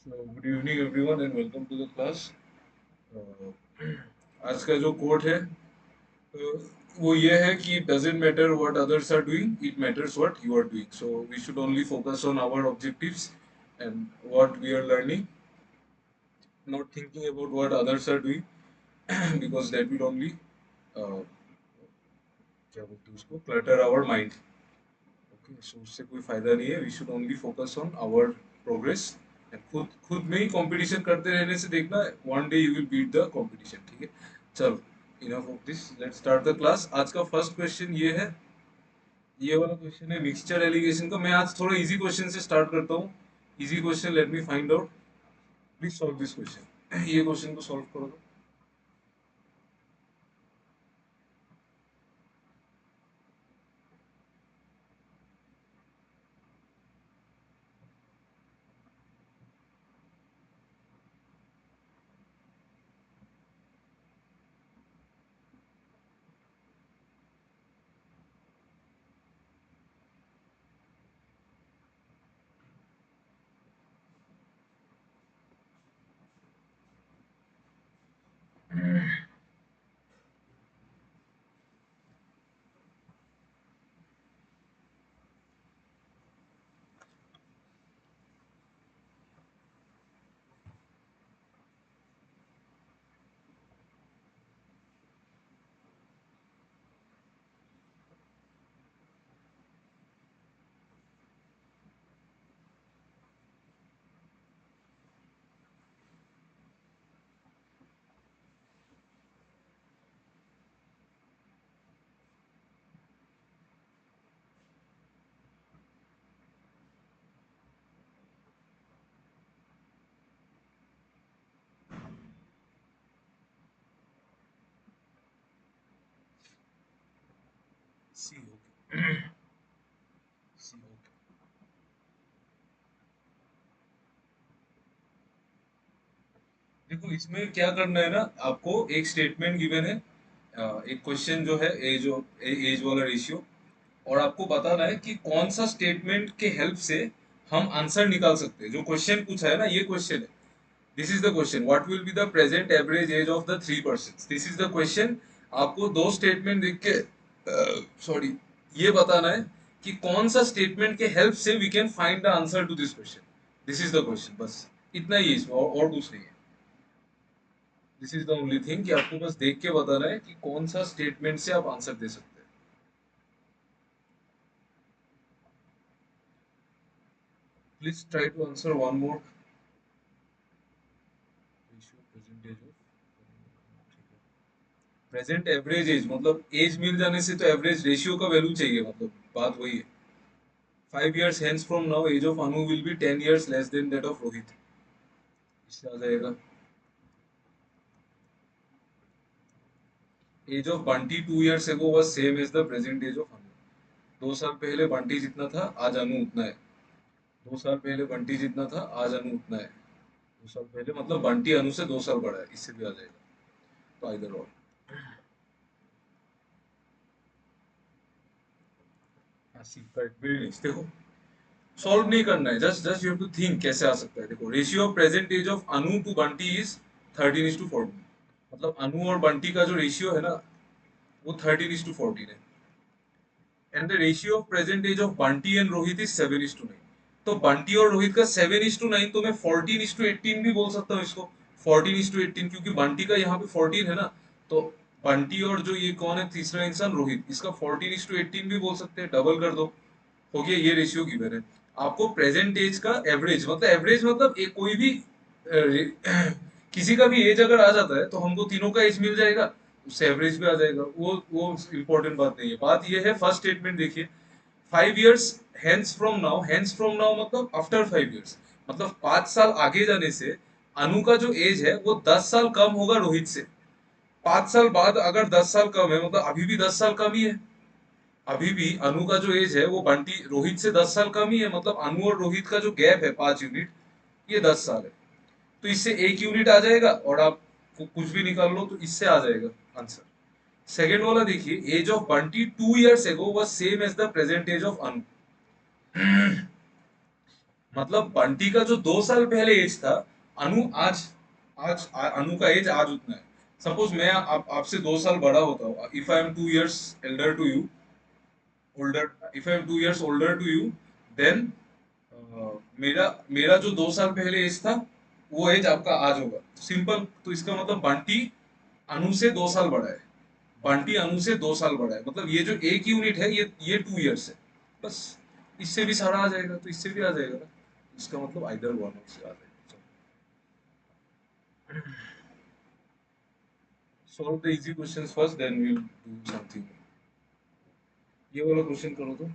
So good evening everyone and welcome to the class. Uh, आज का जो coat है वो ये है कि doesn't matter what others are doing, it matters what you are doing. So we should only focus on our objectives and what we are learning, not thinking about what others are doing because that will only uh, क्या बोलते हैं उसको clutter our mind. Okay, so उससे कोई फायदा नहीं है. We should only focus on our progress. And खुद खुद में ही कंपटीशन करते रहने से देखना one day you will beat the competition. ठीक है, चलो enough of this, let's start the class. आज का फर्स्ट क्वेश्चन ये है, ये वाला क्वेश्चन है मिक्सचर एलिगेशन का. मैं आज थोड़ा इजी क्वेश्चन से स्टार्ट करता हूँ. Easy question, let me find out. Please solve this question. ये क्वेश्चन को सॉल्व करो. सी ओके, सी ओके. देखो इसमें क्या करना है ना, आपको एक स्टेटमेंट गिवन है, एक क्वेश्चन जो है एज वाला रेशियो, और आपको बताना है कि कौन सा स्टेटमेंट के हेल्प से हम आंसर निकाल सकते हैं. जो क्वेश्चन पूछा है ना, ये क्वेश्चन है. This is the question, what will be the present average age of the three person. This is the question. आपको दो स्टेटमेंट देख के सॉरी ये बताना है कि कौन सा स्टेटमेंट के हेल्प से we can find the answer to this question. This is the question, बस इतना ही है इसमें, और कुछ नहीं है. This is the only thing कि आपको बस देख के बताना है कि कौन सा स्टेटमेंट से आप आंसर दे सकते हैं. Please try to answer one more. Ratio percentage of present average age, मतलब एज मिल जाने से तो एवरेज रेशियो का वैल्यू चाहिए, मतलब बात वही है. 5 years hence from now age of Anu will be 10 years less than that of Rohit. इससे आ जाएगा. Age of Bunty 2 years ago was same as the present age of Anu. 2 साल पहले बंटी जितना था आज अनु उतना है. 2 साल पहले बंटी जितना था आज अनु उतना है. 2 साल पहले मतलब बंटी अनु से 2 साल बड़ा है, इससे भी आ जाएगा. तो आइदर और. हाँ सी करेक्ट, वेरी नाइस. देखो सॉल्व नहीं करना है, just just you have to think कैसे आ सकता है. देखो ratio of present age of Anu to Bunty is 13:14. मतलब अनु और बंटी का जो रेशियो है ना, वो 13:14 है. And the ratio of present age of Bunty and Rohit is 7:9. तो बंटी और रोहित का 7:9, तो मैं 14:18 भी बोल सकता हूँ इसको. 14:18, क्योंकि बंटी का यहाँ पे 14 है ना. तो बंटी और जो ये कौन है तीसरा इंसान रोहित, इसका 14:18 भी बोल सकते हैं. डबल कर दो, हो गया. ये रेशियो गिवन है. आपको प्रेजेंट एज का एवरेज मतलब एक कोई भी किसी का भी एज अगर आ जाता है तो हमको तीनों का एज मिल जाएगा, उससे एवरेज भी आ जाएगा. वो इंपॉर्टेंट बात नहीं है. बात ये है, फर्स्ट स्टेटमेंट देखिए. 5 years हेंस फ्रॉम नाउ मतलब आफ्टर 5 years, मतलब 5 साल आगे जाने से अनु का जो एज है वो 10 साल कम होगा रोहित से. 5 साल बाद अगर 10 साल कम है, मतलब अभी भी 10 साल कम ही है. अभी भी अनु का जो एज है वो बंटी रोहित से 10 साल कम ही है. मतलब अनु और रोहित का जो गैप है 5 यूनिट, ये 10 साल है. तो इससे 1 यूनिट आ जाएगा, और आप कुछ भी निकाल लो तो इससे आ जाएगा आंसर. सेकेंड वाला देखिए, age of Bunty 2 years ago was same age the present age of Anu. मतलब बंटी का जो 2 साल पहले एज था, अनु आज आज अनु का एज आज उतना है। सपोज मैं आपसे 2 साल बड़ा होता हूँ, if I am 2 years elder to you, older, if I am 2 years older to you, then मेरा मेरा जो 2 साल पहले एज था, वो एज आपका आज होगा। सिंपल, तो इसका मतलब बंटी अनु से 2 साल बड़ा है। बंटी अनु से 2 साल बड़ा है, मतलब ये जो एक यूनिट है, ये 2 years है। बस, इससे भी सारा आ जाएगा, तो इससे भी आ जाएगा ना। इसका मतलब आइदर वन ऑफ से आ जाएगा। Solve the easy questions first, then we will do something. ये वाला क्वेश्चन करो तो।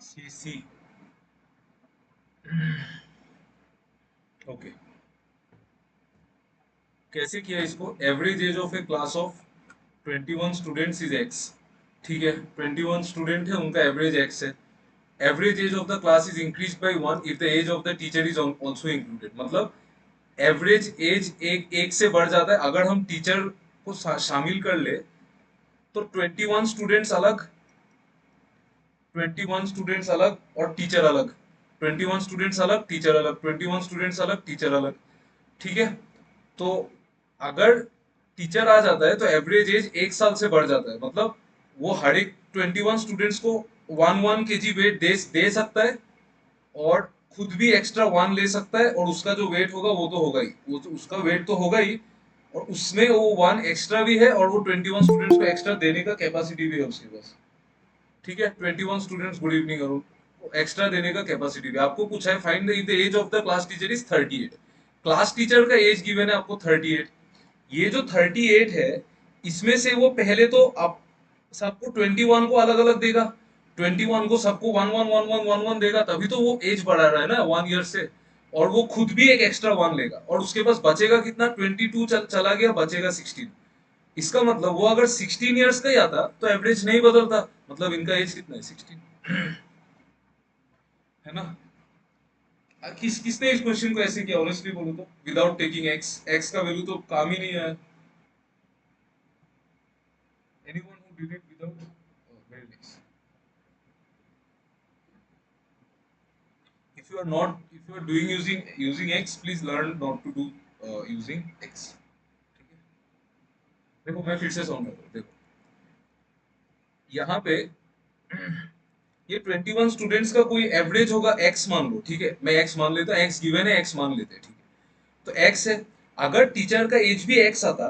सी सी। ओके, कैसे किया इसको? Average age of a class of 21 students is X. ठीक है, 21 स्टूडेंट है, उनका एवरेज एक्स है। Average age of the class is increase by one if the age of the teacher is also included. मतलब average age एक एक से बढ़ जाता है अगर हम टीचर को शामिल कर ले। तो 21 स्टूडेंट्स अलग, 21 स्टूडेंट्स अलग और टीचर अलग, 21 स्टूडेंट्स अलग, टीचर अलग, 21 स्टूडेंट्स अलग, टीचर अलग। ठीक है, तो अगर टीचर आ जाता है तो एवरेज एज 1 साल से बढ़ जाता है। मतलब वो हर एक 21 स्टूडेंट्स को 1 1 kg वेट दे सकता है, और खुद भी एक्स्ट्रा 1 ले सकता है, और उसका जो वेट होगा वो तो होगा ही, वो तो उसका वेट तो होगा ही, और उसमें वो 1 एक्स्ट्रा भी है, और वो 21 स्टूडेंट्स को एक्स्ट्रा देने का कैपेसिटी भी है उसके पास। ठीक है, 21 students, good evening Arun. Extra देने का कैपेसिटी भी। आपको पूछा है find the age of the class teacher is 38। Class teacher का एज गिवन है आपको 38। ये जो 38 है, इसमें से वो पहले तो आप सबको 21 को अलग अलग देगा। 21 को सबको one one one one one one देगा, तभी तो वो एज बढ़ा रहा है ना 1 ईयर से। और वो खुद भी एक एक्स्ट्रा 1 लेगा, और उसके पास बचेगा कितना? 22 चला गया, बचेगा 16। इसका मतलब वो अगर 16 ईयर्स का ही आता तो एवरेज नहीं बदलता। मतलब इनका एज कितना है? 16, है ना। किसने इस क्वेश्चन को ऐसे किया? ऑनेस्टली बोलो तो, विदाउट टेकिंग एक्स, एक्स का वैल्यू तो काम ही नहीं है। Anyone who did it without? Oh, very nice. If you are not, if you are doing using x, please learn not to do using x. ठीक है, देखो मैं फिर से सॉल्व करता हूँ। देखो यहाँ पे ये 21 स्टूडेंट्स का कोई एवरेज होगा, x मान लो। ठीक है, मैं x मान लेता हूँ, x गिवन है, x मान लेते हैं। ठीक है, तो x है। अगर टीचर का एज भी x आता,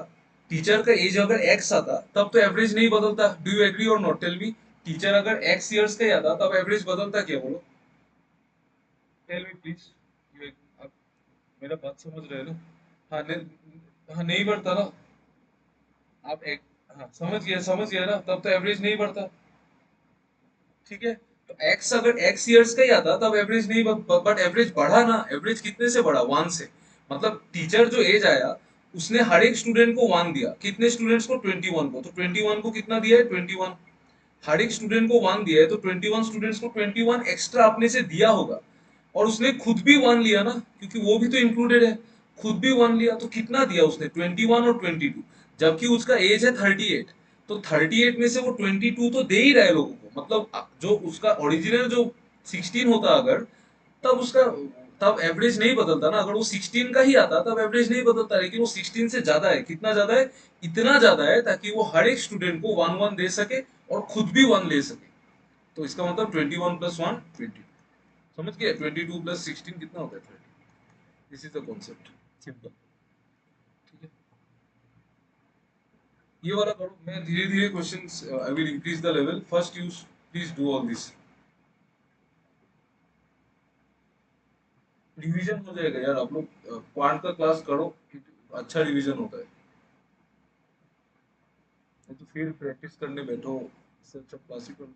टीचर का एज अगर x आता, तब तो एवरेज नहीं बदलता। डू यू एग्री और नॉट? Tell me. टीचर अगर x ईयर्स का ही आता, तब एवरेज बदलता क्या? बोलो, टेल मी प्लीज। आप मेरा बात समझ रहे हैं ना? हाँ हाँ, नहीं बढ़ता ना। आप एक, हाँ समझ गया ना, तब तो एवरेज नहीं बढ़ता। ठीक है, तो एक्स अगर एक्स ईयर्स का ही आता तब एवरेज नहीं, बट एवरेज बढ़ा ना। एवरेज कितने से बढ़ा? 1 से। मतलब टीचर जो एज आया, उसने हर एक स्टूडेंट को 1 दिया, कितने स्टूडेंट्स को? 21 को। तो 21 को कितना दिया है? 21। हर एक स्टूडेंट को 1 दिया है, तो 21 स्टूडेंट्स को 21 एक्स्ट्रा अपने से दिया होगा। और उसने खुद भी 1 लिया ना, क्योंकि वो भी तो इंक्लूडेड है। खुद भी 1 लिया, तो कितना दिया उसने? 21 और 22। जबकि उसका एज है 38, तो 38 में से वो 22 तो दे ही रहा है लोगों को। मतलब जो उसका ओरिजिनल जो 16 होता अगर, तब उसका, तब एवरेज नहीं बदलता ना। अगर वो 16 का ही आता तब एवरेज नहीं बदलता, लेकिन वो 16 से ज्यादा है। कितना ज्यादा है? इतना ज्यादा है ताकि वो हर एक स्टूडेंट को 1 1 दे सके और खुद भी 1 ले सके। तो इसका मतलब 21 प्लस 1 22। समझ गए? 22 प्लस 16 कितना होता है? 30। This is the concept, simple. ठीक है, ये वाला करो। मैं धीरे धीरे questions, I will increase the level. First you please do all this. Revision हो जाएगा यार, आप लोग क्वांट का क्लास करो, अच्छा रिवीजन होता है। नहीं तो फिर प्रैक्टिस करने बैठो, इससे अच्छा क्लास ही कर लो।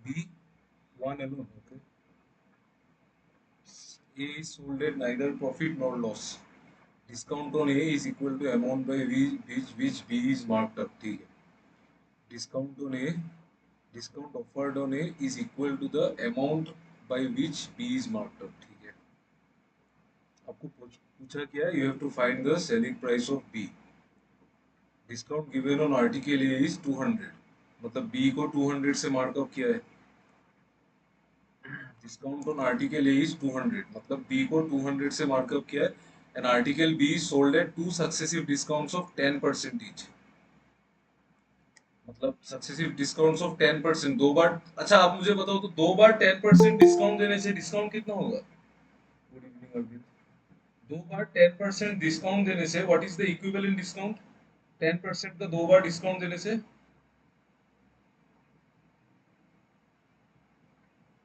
B 1 alone, okay. A is sold at neither profit nor loss. Discount on A is equal to amount by which B is marked up. ठीक है, discount on A, discount offered on A is equal to the amount by which B is marked up. ठीक है, आपको पूछा क्या है? You have to find the selling price of B. Discount given on article A is 200, मतलब B को 200 से markup किया है। Discount on article A is 200, मतलब बी को 200 से मार्कअप किया है। And article B is sold at 2 successive discounts of 10% each. मतलब सक्सेसिव डिस्काउंट्स ऑफ 10%, दो बार। अच्छा आप मुझे बताओ, तो दो बार 10% डिस्काउंट देने से डिस्काउंट कितना होगा? Good evening Arvind. दो बार 10% डिस्काउंट देने से what is the equivalent discount? 10% का दो बार डिस्काउंट देने से?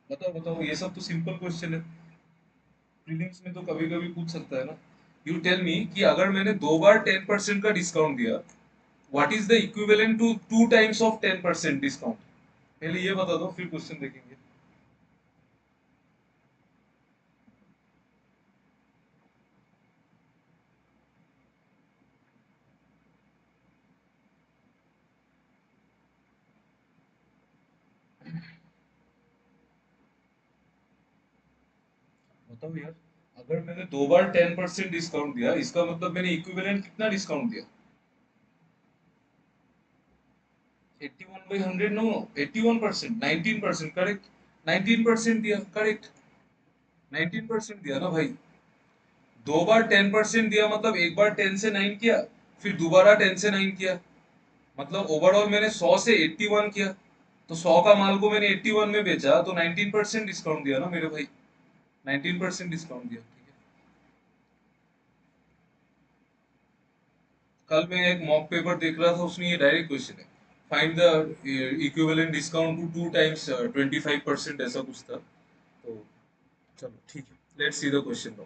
बताओ बताओ, ये सब तो सिंपल क्वेश्चन है। प्रीलिम्स में तो कभी कभी पूछ सकता है ना। यू टेल मी कि अगर मैंने दो बार 10% का डिस्काउंट दिया, what is the equivalent to 2 times of 10% discount? पहले ये बता दो, फिर क्वेश्चन देखेंगे। बताओ यार, अगर मैंने दो बार 10% डिस्काउंट दिया, इसका मतलब मैंने इक्विवेलेंट कितना डिस्काउंट दिया? 81/100 नो, 81%, 19%, करेक्ट। 19% दिया, करेक्ट। 19% दिया ना भाई। दो बार 10% दिया, मतलब एक बार 10 से 9 किया, फिर दोबारा 10 से 9 किया, मतलब ओवरऑल मैंने 100 से 81 किया। तो 100 का माल को मैंने 81 में बेचा, तो 19% डिस्काउंट दिया ना मेरे भाई। 19% डिस्काउंट दिया, ठीक है। कल मैं एक मॉक पेपर देख रहा था, उसमें ये डायरेक्ट क्वेश्चन है, find the equivalent discount to 2 times 25%, ऐसा कुछ था। तो चलो ठीक है, let's see the question now.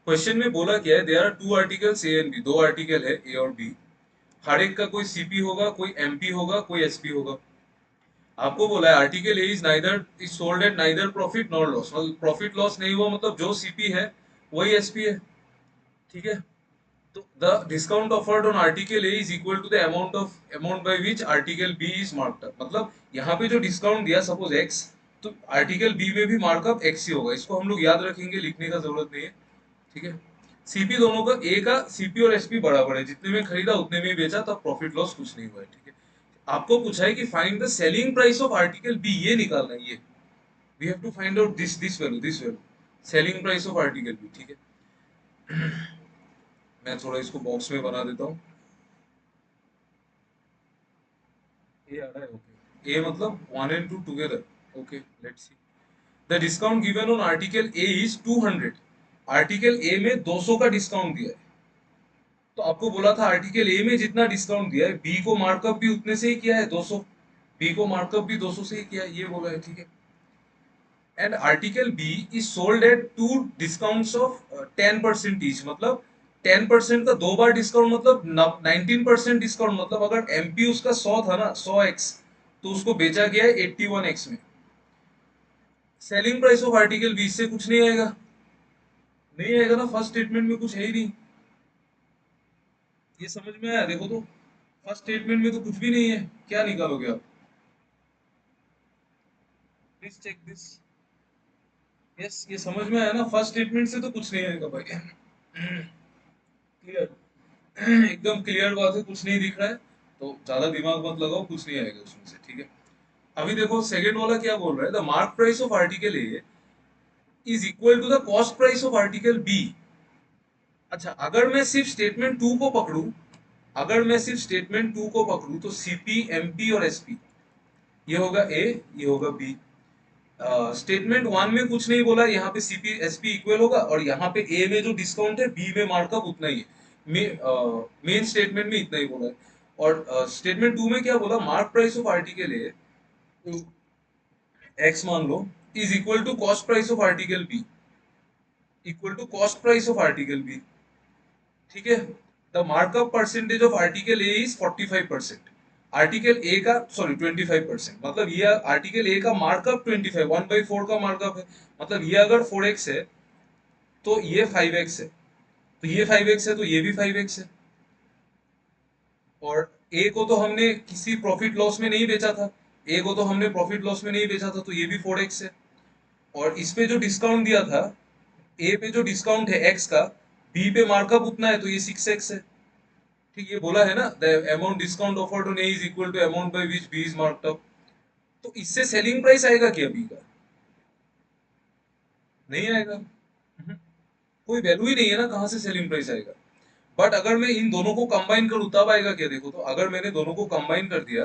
Question में बोला क्या है, there are two articles A and B, दो आर्टिकल है ए और बी। हर एक का कोई सीपी होगा, कोई एमपी होगा, कोई एसपी होगा। आपको बोला है article A is sold eight neither profit nor loss, मतलब प्रॉफिट लॉस नहीं हुआ, मतलब जो सीपी है वही एसपी है, ठीक है। तो the discount offered on article A is equal to the amount by which article B is marked up, मतलब यहाँ पे जो डिस्काउंट दिया सपोज x, तो आर्टिकल बी में भी मार्कअप x ही होगा। इसको हम लोग याद रखेंगे, लिखने का जरूरत नहीं है, ठीक है। सीपी दोनों का, ए का सीपी और एसपी बराबर है, जितने में खरीदा उतने में ही बेचा, तब प्रॉफिट लॉस कुछ नहीं हुआ है, ठीक है। आपको पूछा है कि find the selling price of article B, ये निकालना है, ये we have to find out this value selling price of article B, ठीक है। मैं थोड़ा इसको बॉक्स में बना देता हूँ। ए आ रहा है, ओके। ए मतलब 1 and 2 together, okay, let's see. The discount given on article A is 200। Article A में 200 का डिस्काउंट दिया है। तो आपको बोला था आर्टिकल ए में जितना डिस्काउंट दिया है, बी को मार्कअप भी उतने से ही किया है, 200। बी को मार्कअप भी 200 से ही किया है, ये बोला है, ठीक है। And article B is sold at two discounts of 10% each, मतलब 10% का दो बार डिस्काउंट, मतलब 19% डिस्काउंट, मतलब अगर एमपी उसका 100 था ना, 100x, तो उसको बेचा गया है 81x में। सेलिंग प्राइस ऑफ आर्टिकल 20 से कुछ नहीं आएगा, नहीं आएगा ना, फर्स्ट स्टेटमेंट में कुछ है ही नहीं। ये समझ में आया, देखो तो, फर्स्ट स्टेटमेंट में तो कुछ भी नहीं है, क्या निकालोगे आप? Please check this. यस, ये समझ में आया ना, फर्स्ट स्टेटमेंट से तो कुछ नहीं आएगा भाई। क्लियर, एकदम क्लियर बात है, कुछ नहीं दिख रहा है, तो ज्यादा दिमाग मत लगाओ, कुछ नहीं आएगा उसमें से, ठीक है। अभी देखो सेकंड वाला क्या बोल रहा है, the mark price of article A is equal to the cost price of article B. अच्छा, अगर मैं सिर्फ स्टेटमेंट टू को पकड़ू, अगर मैं सिर्फ स्टेटमेंट टू को पकड़ू, तो सीपी, एमपी और एसपी, ये होगा ए, ये होगा बी। स्टेटमेंट वन में कुछ नहीं बोला, यहाँ पे सीपी एसपी इक्वल होगा, और यहाँ पे ए में जो डिस्काउंट है, बी में मार्कअप उतना ही है। मेन स्टेटमेंट में इतना ही बोला है। और स्टेटमेंट टू में क्या बोला, mark price of article A, X मान लो, is equal to cost price of article B, equal to cost price of article B, ठीक है। The markup percentage of article A is 45%। Article A का, sorry, 25%, मतलब ये article A का markup 25, 1/4 का markup है, मतलब ये अगर 4x है, तो ये 5x है, तो ये 5x है, तो ये भी 5x है। और ए को तो हमने किसी प्रॉफिट लॉस में नहीं बेचा था, ए को तो हमने प्रॉफिट लॉस में नहीं बेचा था, तो ये भी 4x है। और इस पे जो डिस्काउंट दिया था, ए पे जो डिस्काउंट है x का, बी पे मार्कअप उतना है, तो ये 6x है। ठीक, ये बोला है ना, the amount discount offered on A is equal to amount by which B is marked up. तो इससे सेलिंग प्राइस आएगा क्या बी का? नहीं आएगा। कोई वैल्यू ही नहीं है ना, कहां से सेलिंग प्राइस आएगा? बट अगर मैं इन दोनों को कंबाइन करूं, तब आएगा क्या? देखो तो, अगर मैंने दोनों को कंबाइन कर दिया,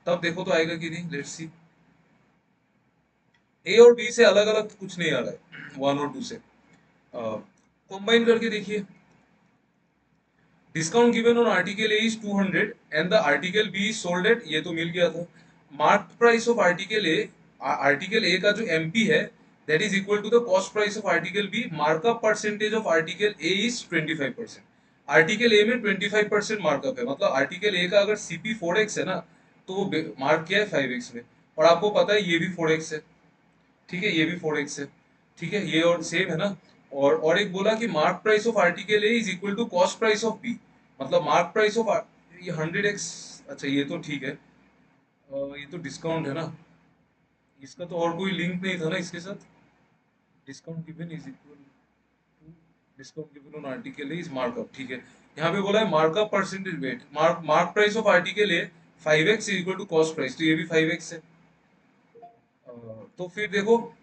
तब देखो तो आएगा कि नहीं, लेट्स सी। ए और बी से अलग अलग कुछ नहीं आ रहा है, वन और टू से कंबाइन करके देखिए। Discount given on article A is 200 and the article B is sold at, ये तो मिल गया था। Mark price of article A, article A का जो एमपी है, that is equal to the cost price of article B. Markup percentage of article A is 25%। Article A में 25% markup है, मतलब आर्टिकल ए का अगर सीपी 4x है ना, तो वो मार्क किया है 5x में। और आपको पता है ये भी 4x है, ठीक है, ये भी 4x है, ठीक है, ये और सेम है ना। और एक बोला कि mark price of article A is equal to cost price of B, मतलब मार्क प्राइस ऑफ, ये 100x। अच्छा, ये तो ठीक है, ये तो डिस्काउंट है ना, इसका तो और कोई लिंक नहीं था ना इसके साथ। Discount given is equal to, discount given on article A is markup, ठीक है। यहाँ पे बोला है markup percentage wait, mark mark price of article A 5x is equal to cost price, तो ये भी 5x है। तो फिर देखो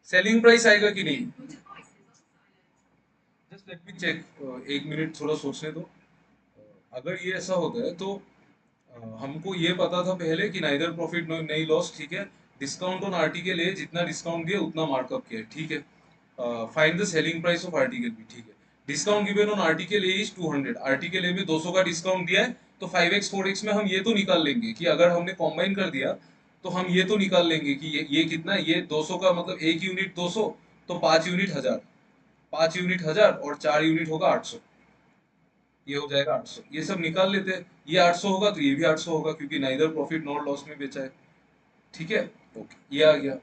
सेलिंग प्राइस आएगा कि नहीं, जस्ट लेट मी चेक, एक मिनट थोड़ा सोचने दो। अगर ये ऐसा होता है तो हमको ये पता था पहले कि नाइदर प्रॉफिट नहीं लॉस, ठीक है। डिस्काउंट ऑन आर्टिकल ए, जितना डिस्काउंट दिया उतना मार्कअप किया, ठीक है। Find the selling price of article B, ठीक है। Discount given on article A is 200, article A में 200 का डिस्काउंट दिया है, तो 5x 4x में हम ये तो निकाल लेंगे कि अगर हमने कॉम्बाइन कर दिया तो हम ये तो निकाल लेंगे कि ये कितना, ये 200 का मतलब एक यूनिट 200, तो 5 यूनिट 1000, 5 यूनिट 1000 और 4 यूनिट होगा 800, ये हो जाएगा 800। ये सब निकाल लेते हैं, ये 800 होगा तो ये भी 800 होगा, क्योंकि नाइदर प्रॉफिट नॉर लॉस में बेचा है, ठीक है। ओके, ये आ गया।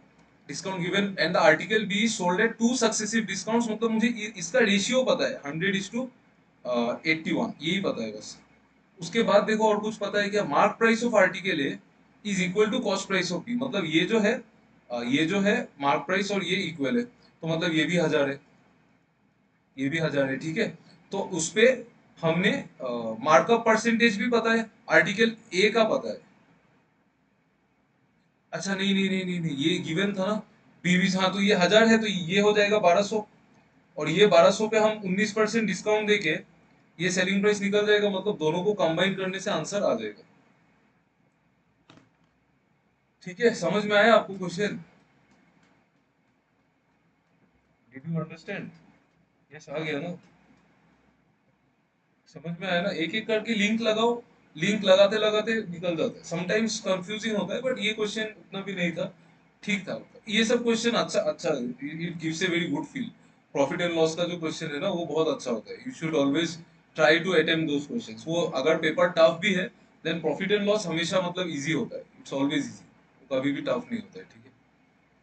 Discount given and the article be sold at two successive discounts, मतलब मुझे इसका रेशियो पता है 100:81, यही पता है बस। उसके बाद देखो और कुछ पता है क्या, mark price of article A is equal to cost price of B, मतलब ये जो है ये जो है मार्क प्राइस और ये इक्वल है, तो मतलब ये भी 1000 है, ये भी 1000 है, ठीक है। तो उस पे हमने मार्कअप परसेंटेज भी पता है, आर्टिकल ए का पता है। अच्छा नहीं नहीं नहीं नहीं नहीं, ये गिवन था ना, बीवी, हाँ, तो ये 1000 है तो ये हो जाएगा 1200, और ये 1200 पे हम 19% डिस्काउंट देके ये सेलिंग प्राइस निकल जाएगा, मतलब दोनों को कंबाइन करने से आंसर आ जाएगा। ठीक है, समझ में आया आपको question? Did you understand? Yes, आ गया ना? समझ में आया ना? एक एक करके लिंक लगाओ, लिंक लगाते लगाते निकल जाता है। समटाइम्स कंफ्यूजिंग होता है, बट ये क्वेश्चन उतना भी नहीं था, ठीक था। ये सब क्वेश्चन अच्छा अच्छा, it gives a very good feel. Profit and loss का जो क्वेश्चन है ना, वो बहुत अच्छा होता है। You should always try to attempt those questions. वो अगर पेपर टफ भी है, देन प्रॉफिट एंड लॉस हमेशा मतलब इजी होता है, इट्स ऑलवेज इजी, कभी भी टफ नहीं होता है, ठीक है।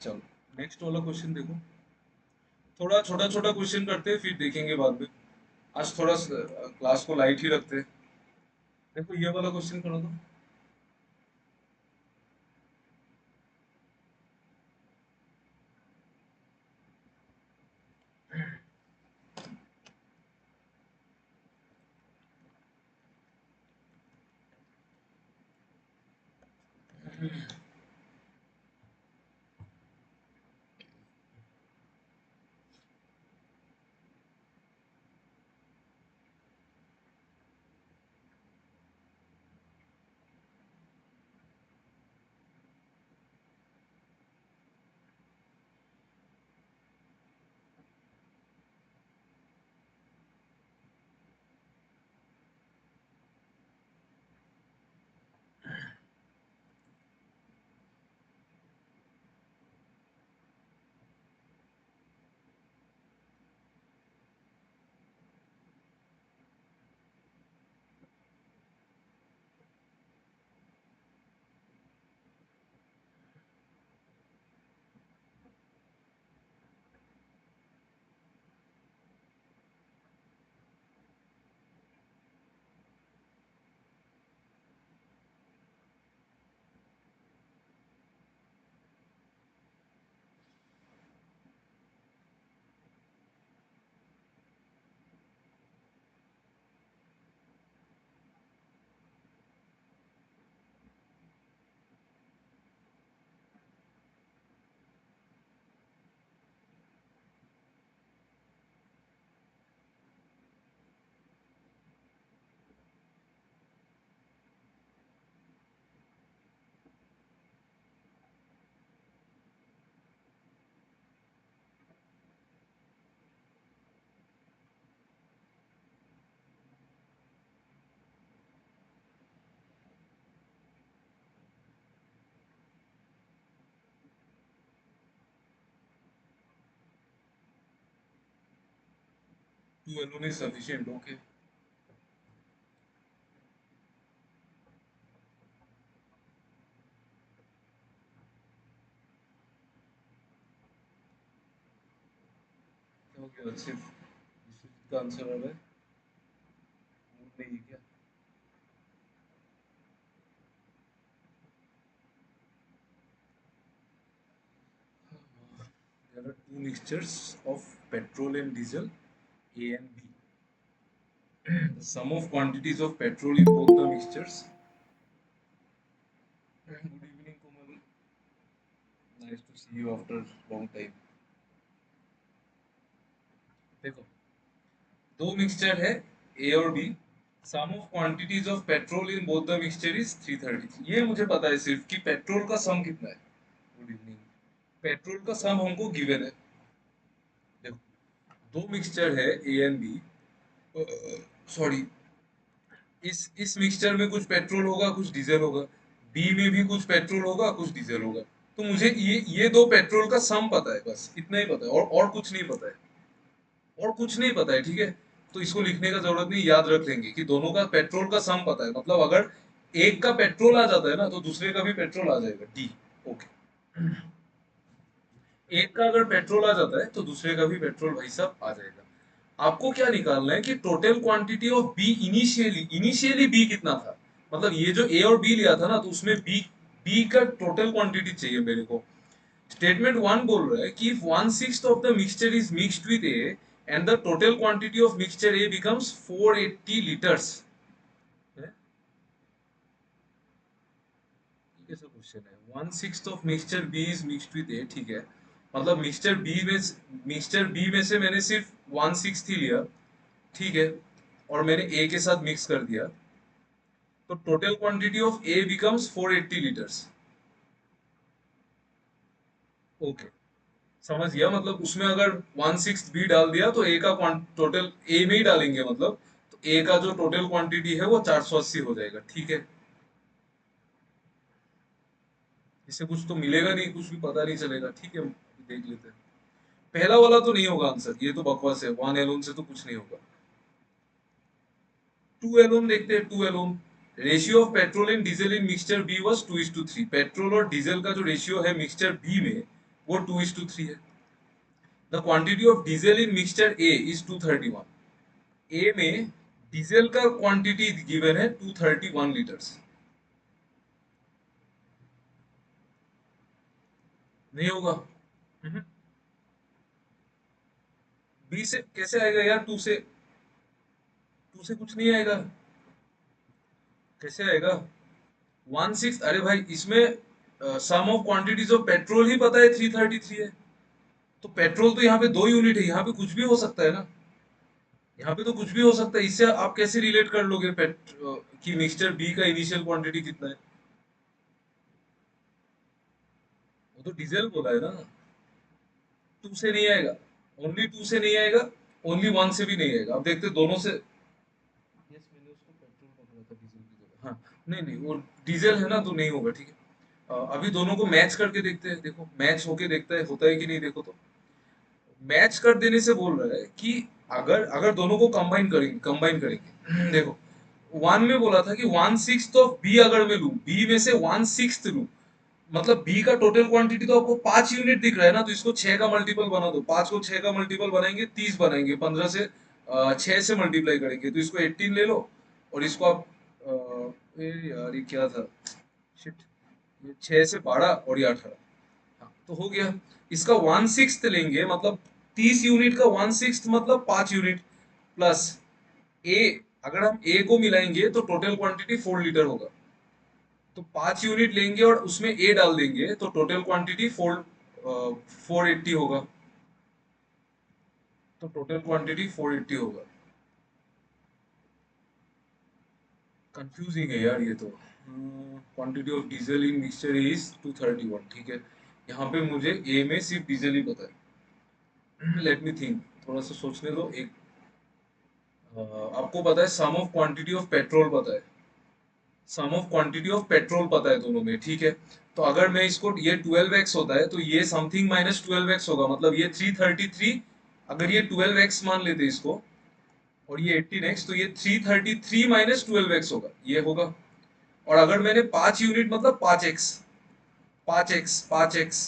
चलो, नेक्स्ट वाला क्वेश्चन देखो। थोड़ा छोटा छोटा क्वेश्चन करते हैं, फिर देखेंगे बाद में। आज थोड़ा क्लास को लाइट ही रखते हैं। देखो ये वाला क्वेश्चन करो तो। To alone is sufficient, okay. क्या हो गया, सिर्फ का आंसर आ रहा है, वो नहीं है क्या? There are two mixtures of petrol and diesel, A and B. The sum of quantities of petrol in both the mixtures. Good evening, Komal. Nice to see you after long time. देखो, दो mixture है A और B. Sum of quantities of petrol in both the mixture is 330. ये मुझे पता है सिर्फ कि पेट्रोल का सम कितना है. Good evening. पेट्रोल का सम हमको गिवन है. देखो, दो मिक्सचर है ए एंड बी. सॉरी, इस मिक्सचर में कुछ पेट्रोल होगा, कुछ डीजल होगा. बी में भी कुछ पेट्रोल होगा, कुछ डीजल होगा. तो मुझे ये दो पेट्रोल का सम पता है, बस इतना ही पता है, और कुछ नहीं पता है. और कुछ नहीं पता है, ठीक है. तो इसको लिखने का जरूरत नहीं, याद रख लेंगे कि दोनों का पेट्रोल का सम पता है. मतलब अगर एक का पेट्रोल आ जाता है ना, तो दूसरे का भी पेट्रोल आ जाएगा. डी. ओके. एक का अगर पेट्रोल आ जाता है तो दूसरे का भी पेट्रोल भाई साहब आ जाएगा. आपको क्या निकालना है कि total quantity of B initially B कितना था. मतलब ये जो ए और बी लिया था ना, तो उसमें बी बी का टोटल क्वांटिटी चाहिए मेरे को. स्टेटमेंट वन बोल रहा है कि if 1/6 of the mixture is mixed with A and the total quantity of mixture A becomes 480 litres. कैसा क्वेश्चन है. 1/6 of mixture B is mixed with A, ठीक है. मतलब मिक्सचर बी में से मैंने सिर्फ 1/6 ही लिया, ठीक है, और मैंने ए के साथ मिक्स कर दिया. तो total quantity of A becomes 480 litres. Okay. समझ गया. मतलब उसमें अगर 1/6 बी डाल दिया तो ए का टोटल ए में ही डालेंगे, मतलब तो ए का जो टोटल क्वांटिटी है वो 480 हो जाएगा, ठीक है. इससे कुछ तो मिलेगा नहीं, कुछ भी पता नहीं चलेगा, ठीक है. देख लेते हैं. पहला वाला तो नहीं होगा आंसर, ये तो बकवास है. 1 एलोन से तो कुछ नहीं होगा. 2 एलोन देखते हैं. 2 alone. Ratio of petrol and diesel in mixture B was 2:3. Petrol और डीजल का जो रेशियो है मिक्सचर बी में वो 2:3 है. The quantity of diesel in mixture A is 231. ए में डीजल का क्वांटिटी गिवन है 231 लीटर्स. नहीं होगा. बी से कैसे आएगा यार. टू से कुछ नहीं आएगा. कैसे आएगा. 1/6. अरे भाई, इसमें सम ऑफ क्वांटिटीज ऑफ पेट्रोल ही पता है 333 है. तो पेट्रोल तो यहाँ पे 2 यूनिट है, यहाँ पे कुछ भी हो सकता है ना. यहाँ पे तो कुछ भी हो सकता है. इससे आप कैसे रिलेट कर लोगे कि मिक्सचर बी का इनिशियल क्वांटिटी कितना है. वो तो डीजल बोला है ना. टू से नहीं आएगा. ओनली टू से नहीं आएगा. ओनली वन से भी नहीं आएगा. अब देखते दोनों से. यस, मैंने उसको पेट्रोल पकड़ा था डीजल की जगह. हाँ. नहीं नहीं, वो डीजल है ना, तो नहीं होगा, ठीक है. अभी दोनों को मैच करके देखते हैं. देखो मैच होके देखता है, होता है कि नहीं. देखो तो मैच कर देने से बोल रहा है कि अगर अगर दोनों को कंबाइन करेंगे देखो, वन में बोला था कि 1/6 ऑफ बी अगर मैं लू, बी में से 1/6 लू, मतलब बी का टोटल क्वांटिटी तो आपको 5 यूनिट दिख रहा है ना. तो इसको 6 का मल्टीपल बना दो. 5 को 6 का मल्टीपल बनाएंगे 30 बनाएंगे. 15 से 6 से मल्टीप्लाई करेंगे तो इसको 18 ले लो. और इसको आप यार ये क्या था. शिट. ये 6 से 12 और ये 18. हाँ, तो हो गया. इसका 1/6 लेंगे, मतलब 30 यूनिट का 1/6 मतलब 5 यूनिट प्लस ए. अगर हम ए को मिलाएंगे तो टोटल क्वांटिटी 4 लीटर होगा. तो 5 यूनिट लेंगे और उसमें ए डाल देंगे तो टोटल क्वांटिटी 480 होगा. तो टोटल क्वांटिटी 480 होगा. कंफ्यूजिंग है यार ये तो. Quantity of diesel in mixture is 231, ठीक है. यहाँ पे मुझे ए में सिर्फ डीजल ही पता है. Let me think. थोड़ा सा सोचने दो. एक आपको पता है सम ऑफ क्वांटिटी ऑफ पेट्रोल पता है. सम ऑफ क्वांटिटी ऑफ पेट्रोल पता है दोनों में, ठीक है. तो अगर मैं इसको, ये 12x होता है तो ये समथिंग माइनस 12x होगा. मतलब ये 333. अगर ये 12x मान लेते इसको, और ये 18x, तो ये 333 माइनस 12x होगा, ये होगा. और अगर मैंने 5 यूनिट मतलब 5x, 5x, 5x,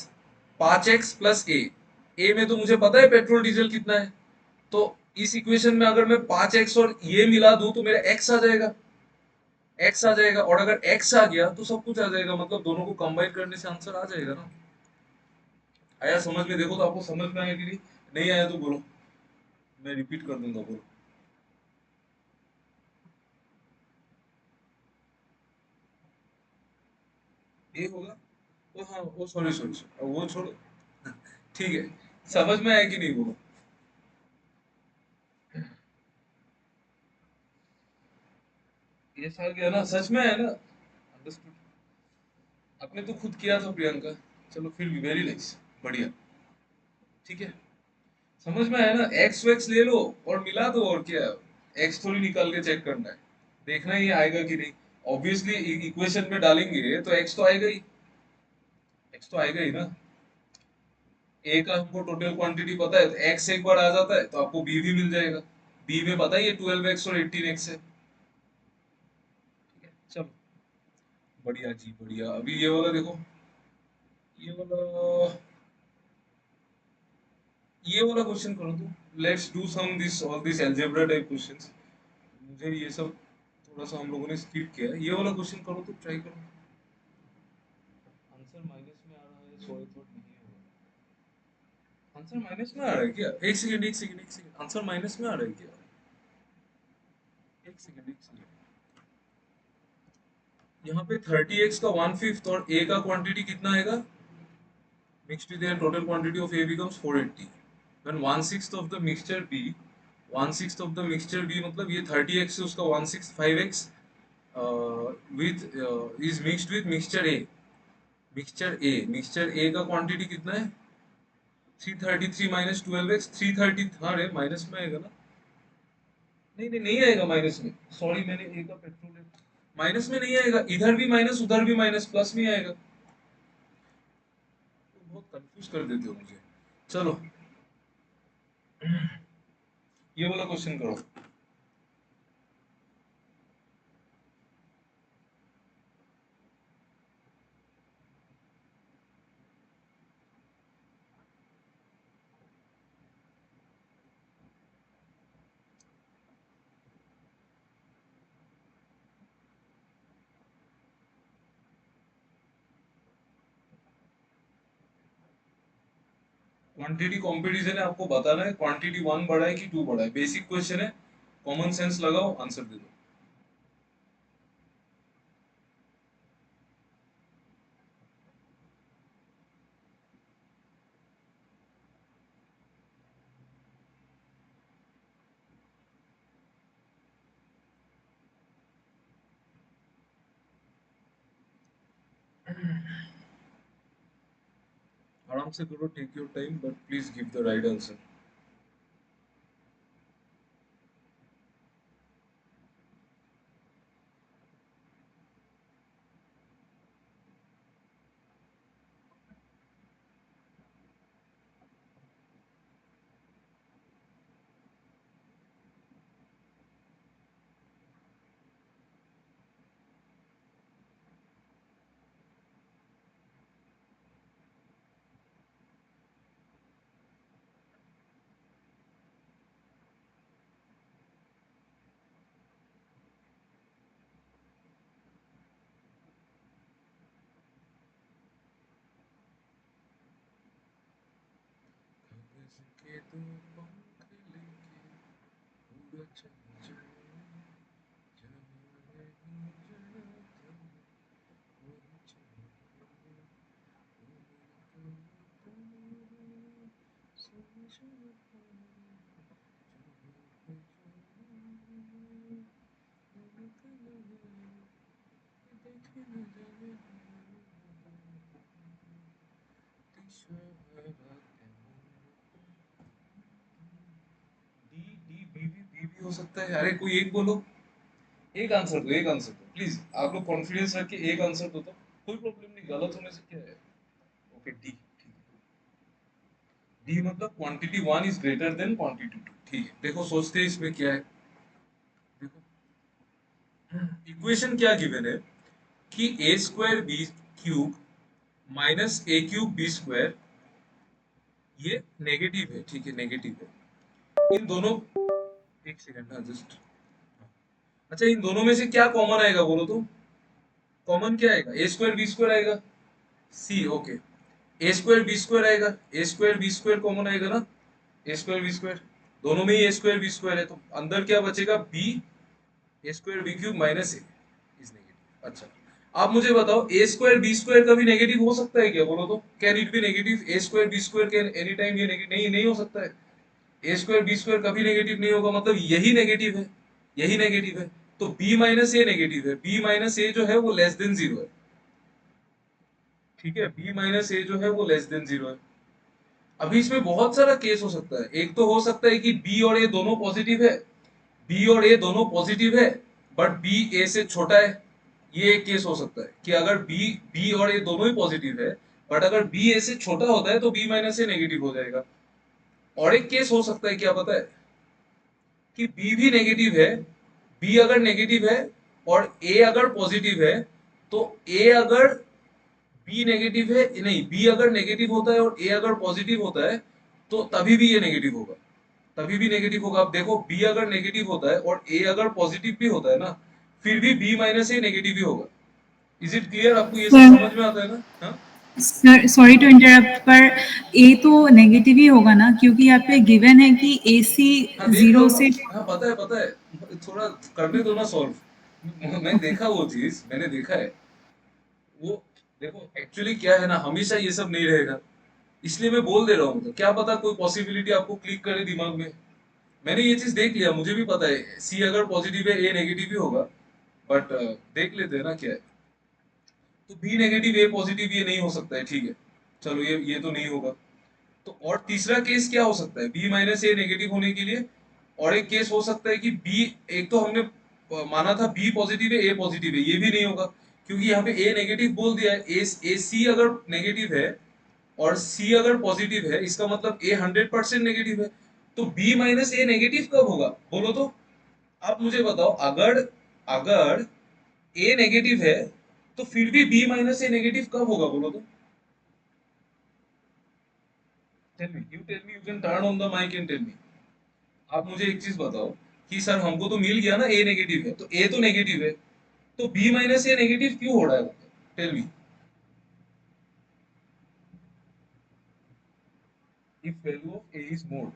5x plus ए में तो मुझे पता है पेट्रोल डीजल कितना है. तो इस इक्वेशन में अगर मैं 5x और ये मिला दूं तो मेरा x आ जाएगा. एक्स आ जाएगा. और अगर एक्स आ गया तो सब कुछ आ जाएगा. मतलब दोनों को कंबाइन करने से आंसर आ जाएगा ना. आया समझ में. देखो तो आपको समझ में आया कि नहीं. नहीं आया तो बोलो, मैं रिपीट कर दूंगा. बोलो. ए होगा। ओ हाँ, ओ सॉरी सॉरी सॉरी, वो छोड़ो। ठीक है, समझ में आया कि नहीं वो? ये आ गया ना, सच में है ना? अंडरस्टूड। आपने तो खुद किया था प्रियंका। चलो फिर भी वेरी नाइस, बढ़िया। ठीक है, समझ में आया ना? एक्स वैक्स ले लो और मिला दो, और क्या। एक्स थोड़ी निकाल के चेक करना है, देखना ही आएगा कि नहीं। ऑब्वियसली इक्वेशन में डालेंगे तो एक्स तो आएगा ही। एक्स तो आएगा ही ना। ए का हमको टोटल क्वांटिटी पता है, तो एक्स एक बार आ जाता है तो आपको बी भी मिल जाएगा। बी में पता ही है 12x और 18x है। ठीक है, चलो, बढ़िया जी बढ़िया। अभी ये वाला देखो, ये वाला, ये वाला क्वेश्चन करो तो। Let's do some this all this algebra type questions. मुझे ये सब थोड़ा सा हम लोगों ने स्किप किया है। ये वाला क्वेश्चन करो तो, ट्राई करो। आंसर माइनस में आ रहा है, सो आई थॉट नहीं होगा। आंसर माइनस में आ रहा है क्या? एक सेकंड एक सेकंड एक सेकंड, आंसर माइनस में आ रहा है क्या? एक सेकंड एक सेकंड। यहाँ पे 30x का 1/5 और a का क्वांटिटी कितना आएगा? Mixed with their total quantity of A becomes 480. When 1/6 of the mixture B, 1/6 of the mixture B मतलब ये 30x से उसका 1/6 5x with is mixed with mixture A. mixture A का क्वांटिटी कितना है? 333 minus 12x 330। हाँ रे, माइनस में आएगा ना? नहीं नहीं नहीं आएगा माइनस में, सॉरी, मैंने ए का पेट्रोल माइनस में नहीं आएगा। इधर भी माइनस उधर भी माइनस, प्लस में आएगा। तो बहुत कंफ्यूज कर देते हो मुझे। चलो, ये वाला क्वेश्चन करो। क्वांटिटी कंपटीशन है, आपको बताना है क्वांटिटी वन बड़ा है कि टू बड़ा है। बेसिक क्वेश्चन है, कॉमन सेंस लगाओ, आंसर दे दो। आराम से करो, take your time, but please give the right answer. के दो पंख लेके उड़ चल जाऊं, जहाँ नहीं जाना था वहीं चले गए, उनको समझ न पाए, जहाँ पे जाना उनका लगे, देखे न जाने दिशा हरा तेमन। डी डी बी भी हो सकता है। अरे कोई एक बोलो, एक आंसर दो, एक आंसर दो प्लीज। आप लोग कॉन्फिडेंस रख के एक आंसर दो तो कोई प्रॉब्लम नहीं, गलत होने से क्या है। ओके, डी, ठीक है। डी मतलब quantity one is greater than quantity two. ठीक है, देखो सोचते हैं इसमें क्या है। देखो, इक्वेशन क्या गिवन है कि ए स्क्वायर बी क्यूब माइनस ए क्यूब बी स्क्वायर, ये नेगेटिव है। ठीक है, नेगेटिव है। इन दोनों, एक सेकंड ना जस्ट। अच्छा, इन दोनों में से क्या कॉमन आएगा बोलो तो? कॉमन क्या आएगा? ए स्क्वायर बी स्क्वायर आएगा। C, okay. A square B square आएगा, A square B square common आएगा ना? ए स्क्वायर बी स्क्वायर, दोनों में ही ए स्क्वायर बी स्क्वायर है, तो अंदर क्या बचेगा? B, A square B cube minus A is negative. अच्छा, आप मुझे बताओ ए स्क्वायर बी स्क्वायर का भी नेगेटिव हो सकता है क्या, बोलो तो, can it be negative, A square B square can any time ये नेगेटिव नहीं, नहीं हो सकता है। ए स्क्वायर बी स्क्वायर कभी नेगेटिव नहीं होगा, मतलब यही नेगेटिव है, यही नेगेटिव है। तो बी माइनस ए नेगेटिव है, बी माइनस ए जो है वो लेस देन जीरो है, ठीक है, बी माइनस ए जो है वो लेस देन जीरो है। अभी इसमें बहुत सारा केस हो सकता है, एक तो हो सकता है कि बी और ए दोनों पॉजिटिव है, बी और ए दोनों पॉजिटिव है, बट बी ए से छोटा है। ये एक केस हो सकता है कि अगर बी बी और ए दोनों ही पॉजिटिव है, बट अगर बी ए से छोटा होता है तो बी माइनस ए नेगेटिव हो जाएगा। और एक केस हो सकता है, क्या पता है, कि बी भी नेगेटिव है, बी अगर नेगेटिव है और ए अगर पॉजिटिव है, तो ए अगर बी नेगेटिव है, नहीं, बी अगर नेगेटिव होता है और ए अगर पॉजिटिव होता है, तो तभी भी ये नेगेटिव होगा, तभी भी नेगेटिव होगा। आप देखो, बी अगर नेगेटिव होता है और ए अगर पॉजिटिव भी होता है ना, फिर भी बी माइनस ए नेगेटिव ही होगा। इज इट क्लियर, आपको ये सब सर समझ में आता है ना? हाँ, सर सॉरी टू इंटरप्ट, पर ए तो नेगेटिव ही होगा ना, क्योंकि यहाँ पे गिवन है कि ए सी हाँ देख लो जीरो ना, से। हाँ पता है, पता है, थोड़ा करने दो ना सॉल्व। मैं ओके। देखा वो चीज, मैंने देखा है वो। देखो एक्चुअली क्या है ना, हमेशा ये सब नहीं रहेगा, इसलिए मैं बोल दे रहा हूँ, तो क्या पता कोई पॉसिबिलिटी आपको क्लिक करे दिमाग में। मैंने ये चीज देख लिया, मुझे भी पता है सी अगर पॉजिटिव है ए नेगेटिव ही होगा, बट देख लेते हैं ना क्या है। तो बी नेगेटिव ए पॉजिटिव ये नहीं हो सकता है, ठीक है, चलो ये तो नहीं होगा। तो और तीसरा केस क्या हो सकता है बी माइनस ए नेगेटिव होने के लिए, और एक केस हो सकता है कि बी, एक तो हमने माना था बी पॉजिटिव है ए पॉजिटिव है, ये भी नहीं होगा, क्योंकि यहाँ पे ए नेगेटिव बोल दिया है, ए सी अगर नेगेटिव है और सी अगर पॉजिटिव है, इसका मतलब ए 100% नेगेटिव है। तो बी माइनस ए नेगेटिव कब होगा, बोलो तो। आप मुझे बताओ, अगर अगर ए नेगेटिव है, तो फिर भी बी माइनस ए नेगेटिव कब होगा, बोलो तो। Tell me, you tell me, you can turn on the mic and tell me. आप मुझे एक चीज बताओ कि सर हमको तो मिल गया ना ए नेगेटिव है, तो ए तो नेगेटिव है, तो बी माइनस ए नेगेटिव क्यों हो रहा है, tell me. If value of A is more,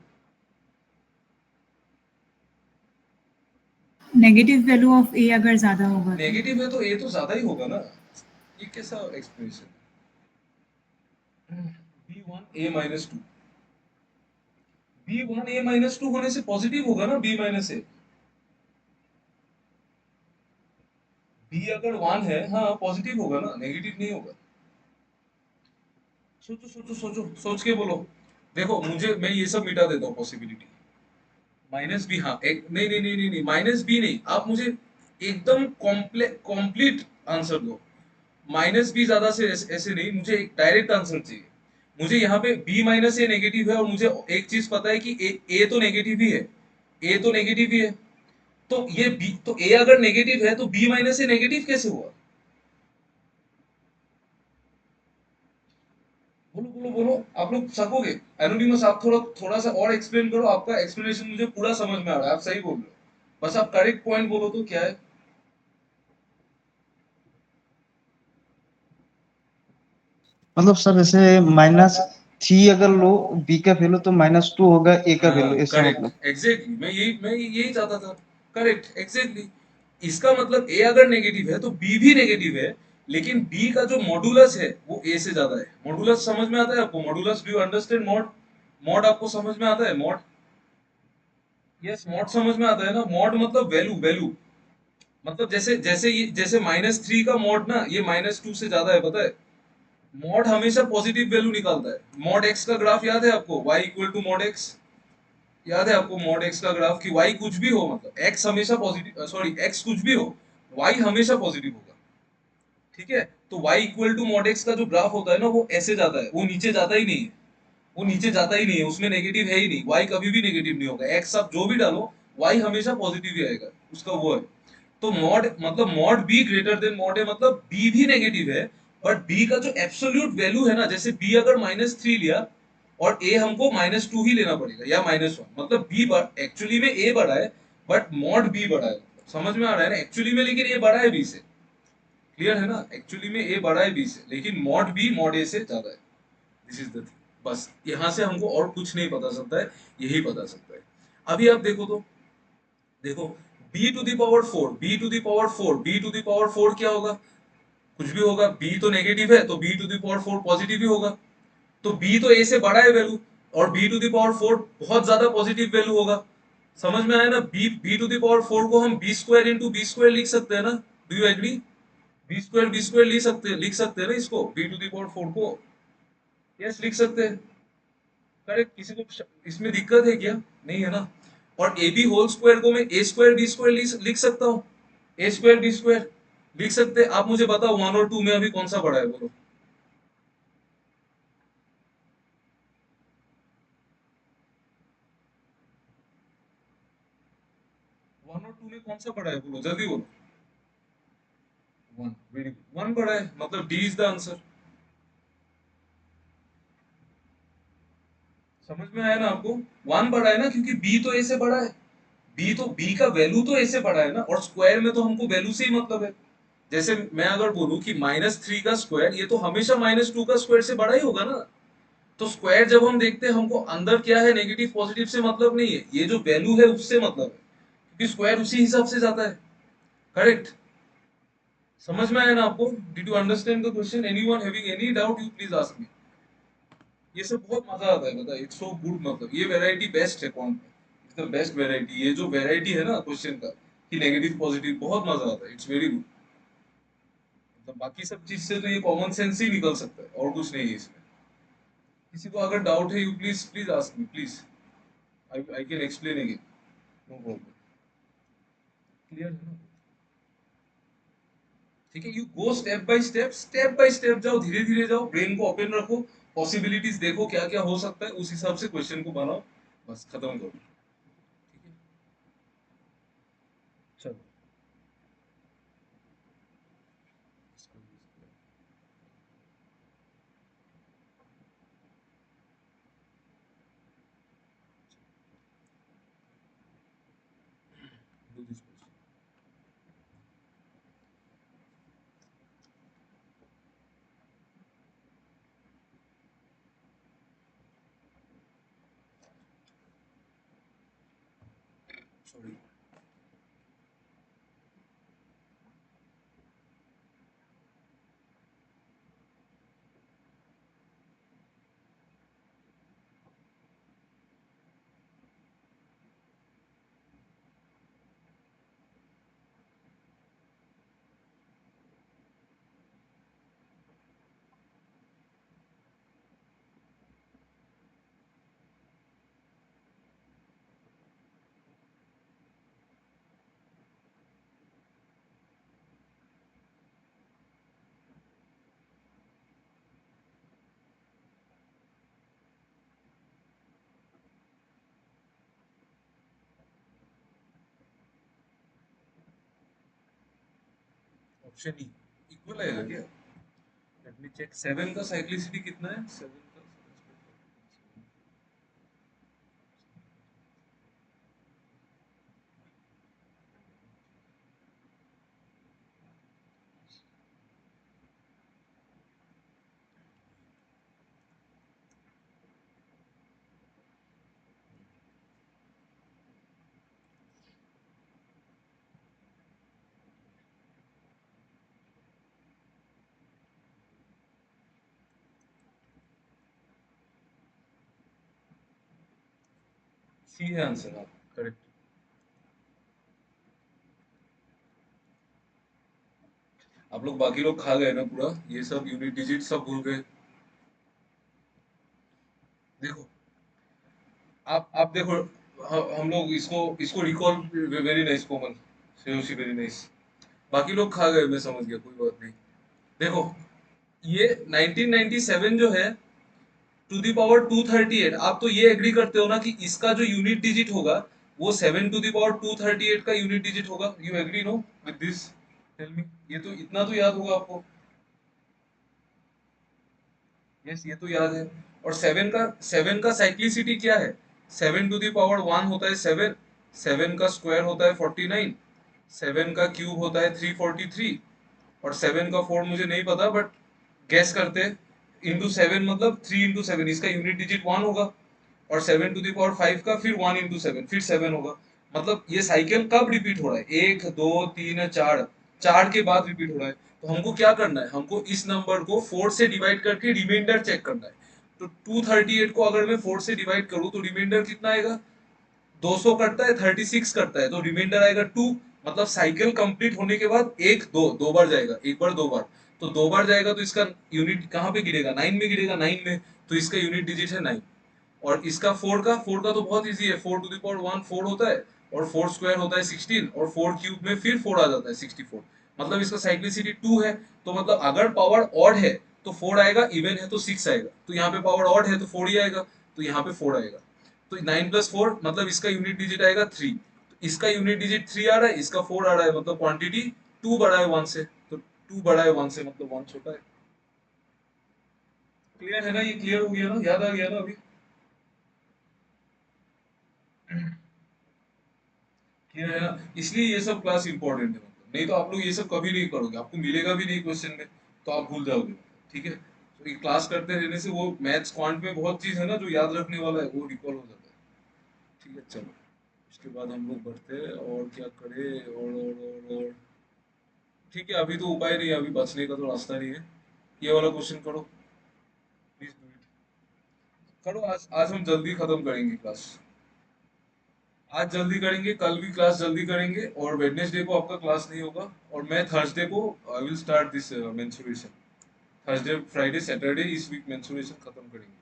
negative value of A अगर ज़्यादा होगा तो। नेगेटिव है तो ए तो ज्यादा ही होगा ना, ये कैसा एक्सप्रेशन, बी वन ए माइनस टू, बी वन ए माइनस टू होने से पॉजिटिव होगा ना बी माइनस ए। बी अगर वन है, हाँ पॉजिटिव होगा ना, नेगेटिव नहीं होगा। सोचो सोचो सोचो, सोच के बोलो। देखो मुझे, मैं ये सब मिटा देता हूँ पॉसिबिलिटी। माइनस बी, हाँ, एक नहीं नहीं नहीं नहीं नहीं, माइनस बी नहीं, आप मुझे एकदम कॉम्प्लीट आंसर दो। माइनस बी ज्यादा से ऐसे नहीं, मुझे एक डायरेक्ट आंसर चाहिए। मुझे यहाँ पे बी माइनस ए नेगेटिव है और मुझे एक चीज पता है कि ए तो नेगेटिव ही है, ए तो नेगेटिव ही है। तो ये बी, तो ए अगर नेगेटिव है तो बी माइनस ए नेगेटिव कैसे हुआ, बोलो बोलो बोलो। आप लोग सकोगे, एनोनिमस आप थोड़ा थोड़ा सा और एक्सप्लेन करो, आपका एक्सप्लेनेशन मुझे पूरा समझ में आ रहा है, आप सही बोल रहे हो, बस आप करेक्ट पॉइंट बोलो तो क्या है। मतलब सर जैसे -3 अगर लो, बी का वैल्यू तो -2 होगा ए का हाँ वैल्यू, ऐसा मतलब। करेक्ट, एग्जैक्टली, मैं यही चाहता था, करेक्ट एग्जैक्टली। इसका मतलब ए अगर नेगेटिव है तो बी भी नेगेटिव है, लेकिन बी का जो मॉडुलस है वो ए से ज्यादा है। मॉडुलस समझ में आता है आपको, modulus, do you understand mod, mod आपको समझ में आता है मॉड, यस मॉड समझ में आता है ना, मॉड मतलब वैल्यू, वैल्यू, मतलब जैसे जैसे ये जैसे -3 का मॉड ना, ये -2 से ज्यादा है, पता है। मॉड हमेशा पॉजिटिव वैल्यू निकालता है। मॉड एक्स का ग्राफ याद है आपको, y equal to mod X, याद है आपको मॉड एक्स का ग्राफ, कि y कुछ भी हो, मतलब x हमेशा पॉजिटिव, सॉरी x कुछ भी हो, y हमेशा पॉजिटिव होगा, ठीक है। तो y equal to mod X का जो ग्राफ होता है ना, वो ऐसे जाता है, वो नीचे जाता ही नहीं है, वो नीचे जाता ही नहीं है, उसमें नेगेटिव है ही नहीं, y कभी भी नेगेटिव नहीं होगा, x आप जो भी डालो y हमेशा पॉजिटिव ही आएगा, उसका वो है। तो मॉड मतलब mod be greater than mod है, मतलब बी भी नेगेटिव है, बट बी का जो एब्सोल्यूट वैल्यू है ना, जैसे बी अगर -3 लिया और ए हमको -2 ही लेना पड़ेगा या -1, मतलब बी एक्चुअली में ए बड़ा है, बट मॉड बी बड़ा है, समझ में आ रहा है ना एक्चुअली में, लेकिन ए बड़ा है बी से, क्लियर है ना, एक्चुअली में ए बड़ा है बी से, लेकिन मॉड बी मॉड ए से ज्यादा है। दिस इज द थिंग, बस यहां से हमको और कुछ नहीं पता चलता है, यही पता चलता है। अभी आप देखो तो, देखो b to the power 4, b to the power 4, b to the power 4 क्या होगा, कुछ भी होगा, b तो नेगेटिव है तो b to the power 4 positive ही होगा, तो b तो a से बड़ा है वैल्यू, और b टू द पावर 4 बहुत ज्यादा पॉजिटिव वैल्यू होगा। समझ में आया ना? b टू द पावर 4 को हम b square into B square लिख सकते हैं ना? Do you agree? B square लिख सकते हैं ना इसको, b टू द पावर 4 को। यस, लिख सकते हैं। करेक्ट। किसी को इसमें दिक्कत है क्या? नहीं है ना? और ए बी होल स्क्वायर को मैं ए स्क्वायर बी स्क्वायर लिख सकता हूँ, ए स्क्वायर बी स्क्वायर लिख सकते हैं। आप मुझे बताओ 1 और 2 में अभी कौन सा बड़ा है, बोलो। 1 और 2 में कौन सा बड़ा है, बोलो जल्दी बोलो। 1, वेरी गुड, 1 बड़ा है, मतलब डी इज द आंसर। समझ में आया ना आपको? 1 बड़ा है ना, क्योंकि बी तो ए से बड़ा है, बी का वैल्यू तो ए से बड़ा है ना, और स्क्वायर में तो हमको वैल्यू से ही मतलब है। जैसे मैं अगर बोलूं कि -3 का स्क्वायर, ये तो हमेशा -2 का स्क्वायर से बड़ा ही होगा ना। तो स्क्वायर जब हम देखते हैं, हमको अंदर क्या है, नेगेटिव पॉजिटिव से मतलब नहीं है, ये जो वैल्यू है उससे मतलब है, क्योंकि स्क्वायर उसी हिसाब से जाता है। करेक्ट। समझ में आया ना आपको? Did you understand the question? Anyone having any doubt, you please ask मी। ये सब बहुत मजा आता है, पता है, इट्स सो गुड। मतलब ये वैरायटी बेस्ट है, कौन इट्स द बेस्ट वैरायटी, ये जो वैरायटी है ना क्वेश्चन का, कि नेगेटिव पॉजिटिव, बहुत मजा आता है, इट्स वेरी गुड। मतलब बाकी सब चीज से तो ये कॉमन सेंस ही निकल सकता है, और कुछ नहीं है इसमें। किसी को अगर डाउट है, you please please ask me, please. I can explain again, no problem. Clear है ना? ठीक है, you go step by step जाओ, धीरे धीरे जाओ, ब्रेन को ओपन रखो, पॉसिबिलिटीज देखो क्या क्या हो सकता है, उस हिसाब से क्वेश्चन को बनाओ, बस खत्म करो। ठीक है, चलो। Do this question. Sorry. Option E equal आएगा क्या? Let me check. 7 का साइक्लिसिटी कितना है? 7 का सी है आंसर, आप करेक्ट। आप लोग, बाकी लोग खा गए ना पूरा, ये सब यूनिट डिजिट सब भूल गए। देखो, आप देखो, हम लोग इसको इसको रिकॉल, वेरी नाइस कोमल, श्रेयोशी, वेरी नाइस। बाकी लोग खा गए, मैं समझ गया, कोई बात नहीं। देखो, ये 1997 जो है, टू द पावर 238, आप तो ये एग्री करते हो ना कि इसका जो यूनिट डिजिट होगा, वो 7 टू द पावर 238 का यूनिट डिजिट होगा। You agree no with this? Tell me, ये तो इतना तो याद होगा आपको। यस, ये तो याद है। और 7 का साइक्लिसिटी क्या है? 7 टू द पावर 1 होता है 7, 7 का स्क्वायर होता है 49, 7 का क्यूब होता है 343, और 7 का 4 मुझे नहीं पता, बट गैस करते, इंटू 7 मतलब 3 इंटू 7, इसका यूनिट डिजिट 1 होगा। और 7 टू द पावर 5 का फिर 1 इंटू 7, फिर 7 होगा। मतलब ये साइकिल कब रिपीट हो रहा है? 1 2 3 4, 4 के बाद रिपीट हो रहा है, तो हमको क्या करना है, हमको इस नंबर को 4 से डिवाइड करके रिमाइंडर चेक करना है। तो 238 को अगर मैं 4 से डिवाइड करूं तो रिमाइंडर कितना आएगा, 200 करता है, 36 करता है, तो रिमाइंडर आएगा 2। मतलब साइकिल कंप्लीट होने के बाद एक दो दो बार जाएगा, एक बार दो बार, तो दो बार जाएगा, तो इसका यूनिट कहाँ पे गिरेगा, 9 में गिरेगा, 9 में, तो इसका यूनिट डिजिट है 9। और इसका 4 का तो बहुत इजी है, 4 टू द पावर 1 4 होता है, और 4 स्क्वायर होता है 16, और 4 क्यूब में फिर 4 आ जाता है 64। मतलब इसका साइक्लिसिटी 2 है। तो मतलब अगर पावर ऑड है तो 4 आएगा, इवन है तो 6 आएगा, तो यहाँ पे पावर ऑड है तो 4 ही आएगा, तो यहाँ पे 4 आएगा। तो 9 + 4 मतलब इसका यूनिट डिजिट आएगा 3। तो इसका यूनिट डिजिट 3 आ रहा है, इसका 4 आ रहा है, मतलब क्वांटिटी 2 बड़ा है 1 से, तो 2 बड़ा है 1 से, मतलब 1 छोटा है। क्लियर है ना, ये क्लियर हो गया ना, याद आ गया ना अभी। क्लियर है ना, इसलिए ये सब क्लास इंपॉर्टेंट है, मतलब नहीं तो आप लोग ये सब कभी नहीं करोगे, आपको मिलेगा भी नहीं क्वेश्चन में, तो आप भूल जाओगे। ठीक है, तो ये क्लास करते रहने से वो मैथ्स क्वांट में बहुत चीज है ना जो याद रखने वाला है, वो रिकॉल हो जाता है। ठीक है, चलो उसके बाद हम लोग बढ़ते हैं, और क्या करें, और ठीक है, अभी तो उपाय नहीं है, अभी बचने का तो रास्ता नहीं है। ये वाला क्वेश्चन करो, प्लीज डू इट। करो, आज आज हम जल्दी खत्म करेंगे क्लास। आज जल्दी करेंगे, कल भी क्लास जल्दी करेंगे, और वेडनेसडे को आपका क्लास नहीं होगा, और मैं थर्सडे को I will start this mensuration. Thursday Friday Saturday इस वीक मेंसुरेशन खत्म करेंगे।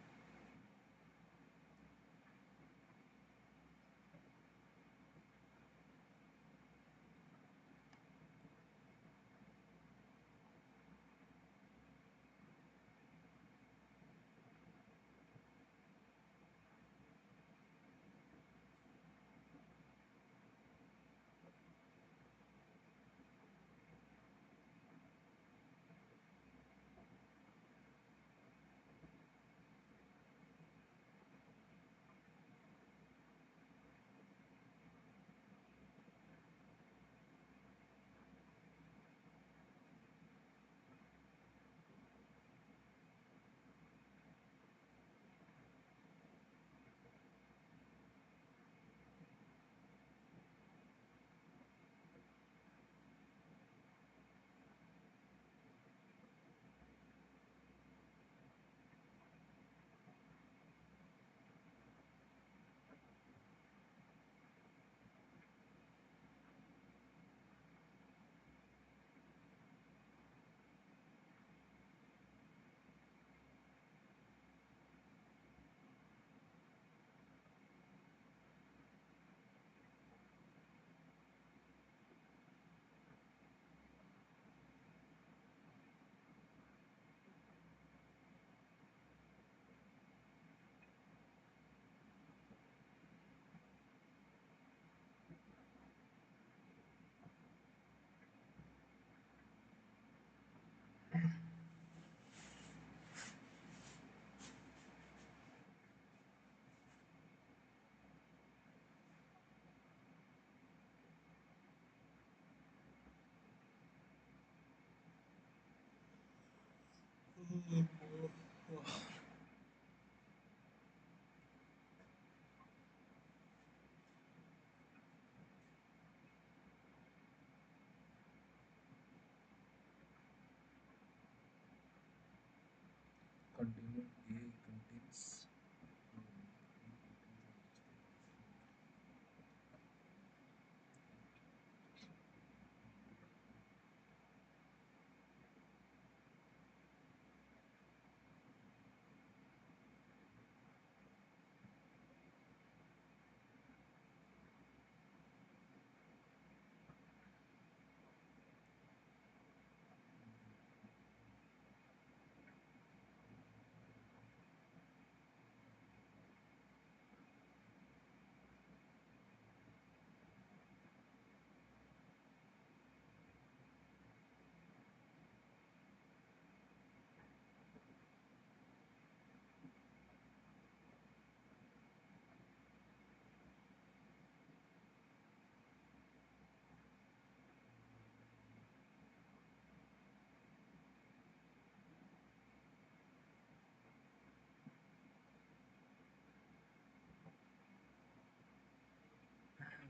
Container A contains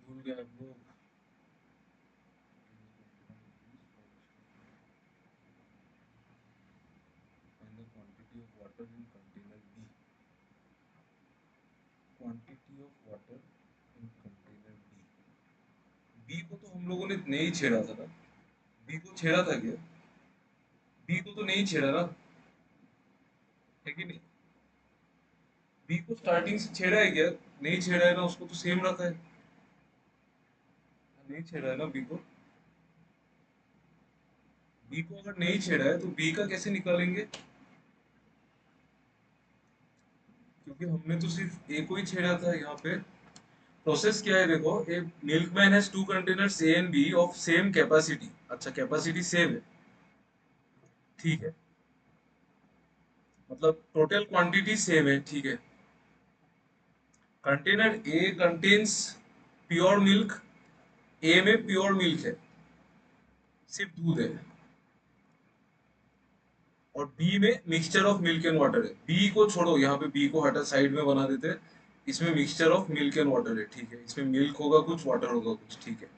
भूल गया वो। quantity of water in container B. Quantity of water in container B. B को तो हम लोगों ने नहीं छेड़ा था ना? B को छेड़ा था क्या? B को तो नहीं छेड़ा ना? है कि नहीं? B को स्टार्टिंग से छेड़ा है क्या? नहीं छेड़ा है ना, उसको तो सेम रखा है। नहीं छेड़ा है ना B को? B को अगर नहीं छेड़ा है तो B का कैसे निकालेंगे? क्योंकि हमने तो सिर्फ A को ही छेड़ा था यहाँ पे। प्रोसेस क्या है देखो, a milkman has two containers A and B of same capacity. अच्छा, कैपेसिटी सेम है, ठीक है, मतलब टोटल क्वांटिटी सेम है, ठीक है। Container A contains pure milk, A में प्योर मिल्क है, सिर्फ दूध है, और B में mixture of milk and water है। B को छोड़ो, यहाँ पे B को हटा साइड में बना देते हैं। इसमें mixture of milk and water है, ठीक है। इसमें मिल्क होगा कुछ, वाटर होगा कुछ, ठीक है।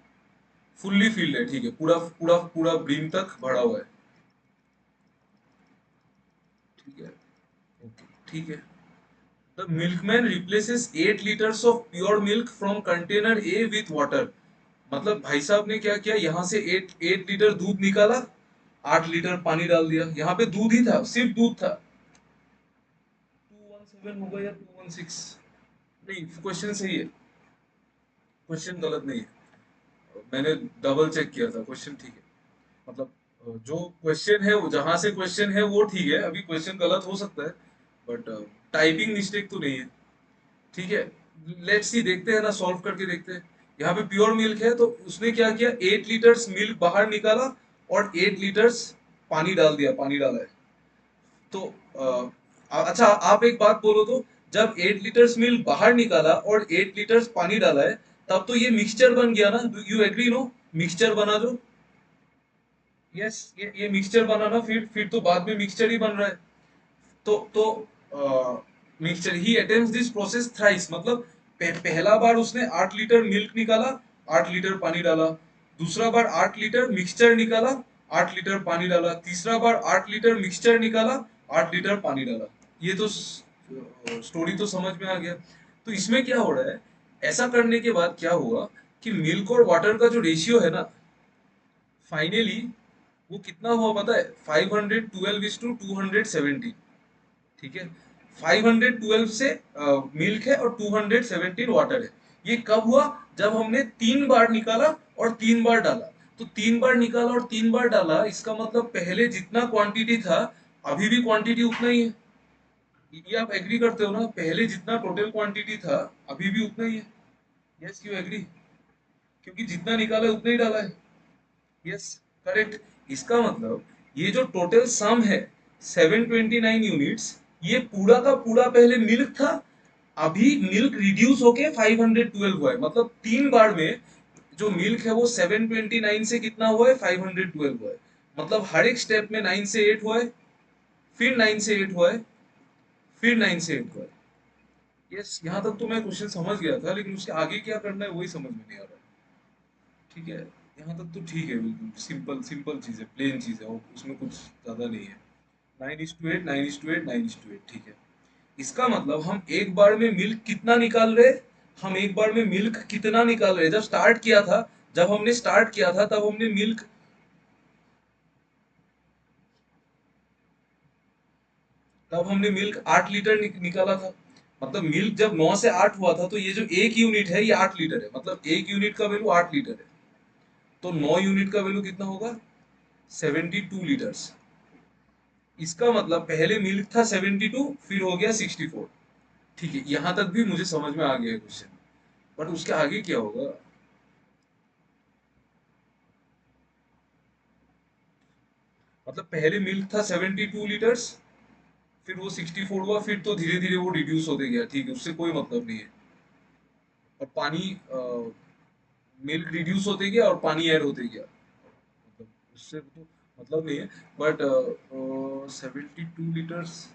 फुल्ली फिल्ड है, ठीक है, पूरा पूरा पूरा ब्रीम तक भरा हुआ है, ठीक है, ओके, ठीक है। The milkman replaces 8 liters of pure milk from container A with water. मतलब भाई साहब ने क्या किया, यहाँ से 8 लीटर दूध निकाला, 8 लीटर पानी डाल दिया। यहाँ पे दूध ही था, सिर्फ दूध था। 217 होगा या 216? नहीं, क्वेश्चन सही है, क्वेश्चन गलत नहीं है। मैंने डबल चेक किया था, क्वेश्चन ठीक है। मतलब जो क्वेश्चन है वो, जहां से क्वेश्चन है वो ठीक है। अभी क्वेश्चन गलत हो सकता है, बट टाइपिंग मिस्टेक तो नहीं है, ठीक है। लेट्स सी, देखते हैं ना, सॉल्व करके देखते हैं। यहाँ पे प्योर मिल्क है, तो उसने क्या किया, 8 लीटर्स मिल्क बाहर निकाला और 8 लीटर्स पानी डाल दिया, पानी डाला है। तो अच्छा, आप एक बात बोलो तो, जब 8 लीटर्स मिल्क बाहर निकाला और 8 लीटर्स पानी डाला है, तब तो ये मिक्सचर बन गया ना? You agree no? मिक्सचर बना दो। यस, ये मिक्सचर बना ना, फिर तो बाद में मिक्सचर ही बन रहा है। तो mixture, he attempts this process thrice, मतलब पहला बार उसने 8 लीटर मिल्क निकाला, 8 लीटर पानी डाला। दूसरा बार 8 लीटर मिक्सचर निकाला, 8 लीटर पानी डाला। तीसरा बार 8 लीटर मिक्सचर निकाला, 8 लीटर पानी डाला। ये तो स्टोरी तो समझ में आ गया। तो इसमें क्या हो रहा है, ऐसा करने के बाद क्या हुआ कि मिल्क और वाटर का जो रेशियो है ना, फाइनली वो कितना हुआ पता है? 512 इज टू 217, ठीक है। 512 से मिल्क है और 217 वाटर है। ये कब हुआ? जब हमने 3 बार निकाला और 3 बार डाला। तो 3 बार निकाला और 3 बार डाला, इसका मतलब पहले जितना क्वांटिटी था, अभी भी क्वांटिटी उतना ही है। ये आप एग्री करते हो ना? पहले जितना टोटल क्वांटिटी था, अभी भी उतना ही है। Yes, you agree? क्योंकि जितना निकाला है उतना ही डाला है। Yes, correct. इसका मतलब ये जो टोटल सम है 729 यूनिट्स, ये पूरा का पूरा पहले मिल्क था, अभी मिल्क रिड्यूस होके 512 हुआ है। मतलब 3 बार में जो मिल्क है वो 729 से कितना हुआ है? 512 हुआ है। मतलब हर एक स्टेप में 9 से 8 हुआ है, फिर 9 से 8 हुआ है, फिर 9 से 8 हुआ है। यस, यहाँ तक तो मैं क्वेश्चन समझ गया था, लेकिन उसके आगे क्या करना है वही समझ में नहीं आ रहा है। ठीक है, यहाँ तक तो ठीक है, बिल्कुल सिंपल सिंपल चीज़ है, प्लेन चीज़ है, और उसमें कुछ ज़्यादा नहीं है। 9:8, 9:8, 9:8, ठीक है। इसका मतलब हम एक बार में मिल्क कितना निकाल रहे? हम एक बार में मिल्क कितना निकाल रहे? जब हमने स्टार्ट किया था तब हमने मिल्क, 8 लीटर निकाला था। मतलब मिल्क जब 9 से 8 हुआ था, तो ये जो एक यूनिट है ये 8 लीटर है। मतलब एक यूनिट का वैल्यू 8 लीटर है, तो 9 यूनिट का वैल्यू कितना होगा? 72 लीटर्स। इसका मतलब पहले मिल्क था 72, फिर हो गया 64। ठीक है, यहां तक भी मुझे समझ में आ गया क्वेश्चन, बट उसके आगे क्या होगा? मतलब पहले मिल्क था 72 लीटर्स, फिर वो 64 हुआ, फिर तो धीरे धीरे वो रिड्यूस होते गया, ठीक है, उससे कोई मतलब नहीं है। और पानी, मिल्क रिड्यूस होते गया और पानी ऐड होते गया, मतलब उससे तो मतलब नहीं है। बट 72 लीटर्स,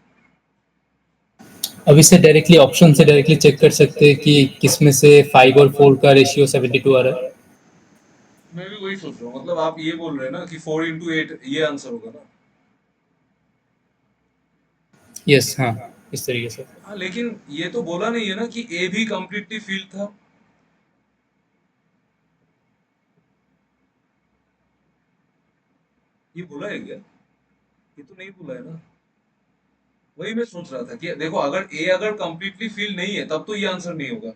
अब इसे डायरेक्टली ऑप्शन से डायरेक्टली चेक कर सकते हैं कि किसमें से 5 और 4 का रेशियो 72 आ रहा है। मैं भी वही सोच रहा हूँ। मतलब आप ये बोल रहे हैं ना कि 4 into 8 ये आंसर होगा ना? यस, हाँ, इस तरीके से। हाँ, लेकिन ये तो बोला नहीं है ना कि ए भी कंप्लीटली फील्ड था। ये बोला है क्या? ये तो नहीं बोला है ना। वही मैं सोच रहा था कि देखो, अगर ए अगर कंप्लीटली फील्ड नहीं है तब तो ये आंसर नहीं होगा,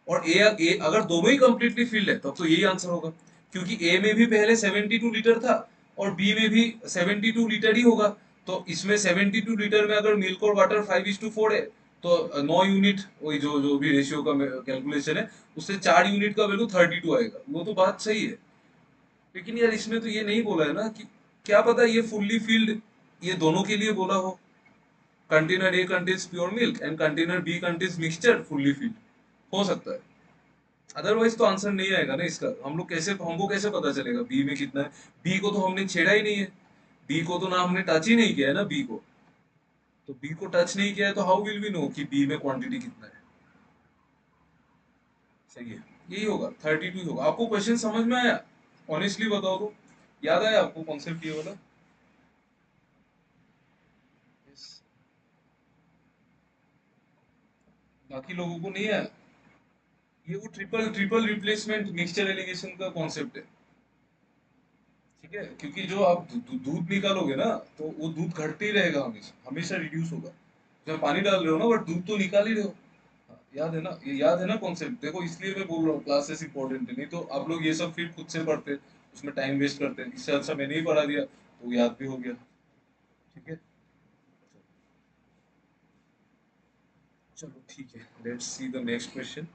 और ए अगर दोनों ही कंप्लीटली फील्ड है तब तो यही आंसर होगा, क्योंकि ए में भी पहले 72 लीटर था और बी में भी 72 लीटर ही होगा। तो इसमें 72 लीटर में अगर मिल्क और वाटर 5:4 है, तो 9 यूनिट, वही जो जो भी रेशियो का कैलकुलेशन है, उससे 4 यूनिट का वैल्यू 32 आएगा। वो तो बात सही है, लेकिन यार इसमें तो ये नहीं बोला है ना कि क्या पता ये फुल्ली फील्ड ये दोनों के लिए बोला हो। Container A contains pure milk and container B contains mixture fully filled, हो सकता है। अदरवाइज तो आंसर नहीं आएगा ना इसका। हम लोग कैसे, हमको कैसे पता चलेगा बी में कितना है? बी को तो हमने छेड़ा ही नहीं है, बी को तो ना हमने टच ही नहीं किया है ना बी को। तो बी को टच नहीं किया है तो हाउ विल वी नो कि बी में क्वांटिटी कितना है? सही है, यही होगा, 32 होगा। आपको क्वेश्चन समझ में आया? ऑनेस्टली बताओ तो, याद आया आपको कॉन्सेप्ट ये वाला? Yes. बाकी लोगों को नहीं आया? ये वो triple triple replacement mixture allegation का कॉन्सेप्ट है। ठीक है, क्योंकि जो आप दूध निकालोगे ना, तो वो दूध घटते ही रहेगा, हमेशा हमेशा रिड्यूस होगा। जब पानी डाल रहे हो ना, बट दूध तो निकाल ही रहे हो। हाँ, याद है ना, ये याद है ना कॉन्सेप्ट? देखो, इसलिए मैं बोल रहा हूँ क्लासेस इंपॉर्टेंट है, नहीं तो आप लोग ये सब फिर खुद से पढ़ते, उसमें टाइम वेस्ट करते। इससे अच्छा मैंने ही पढ़ा दिया तो याद भी हो गया। ठीक है, चलो ठीक है, let's see the next question.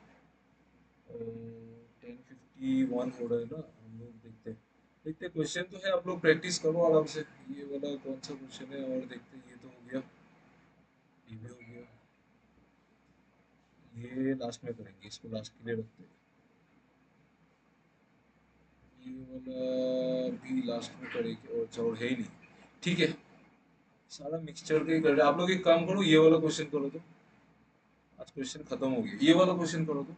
10:51 हो रहा है ना, हम लोग देखते हैं। देखते क्वेश्चन तो है, आप लोग प्रैक्टिस करो आराम से। ये वाला कौन सा क्वेश्चन है, और देखते हैं। ये तो हो गया, ये भी हो गया, ये लास्ट में करेंगे, इसको लास्ट के लिए रखते हैं। ये वाला भी लास्ट में करेंगे, और अच्छा, और है ही नहीं। ठीक है, सारा मिक्सचर का ही कर रहे हैं। आप लोग एक काम करो, ये वाला क्वेश्चन करो तो। आज क्वेश्चन खत्म हो गया, ये वाला क्वेश्चन करो तो।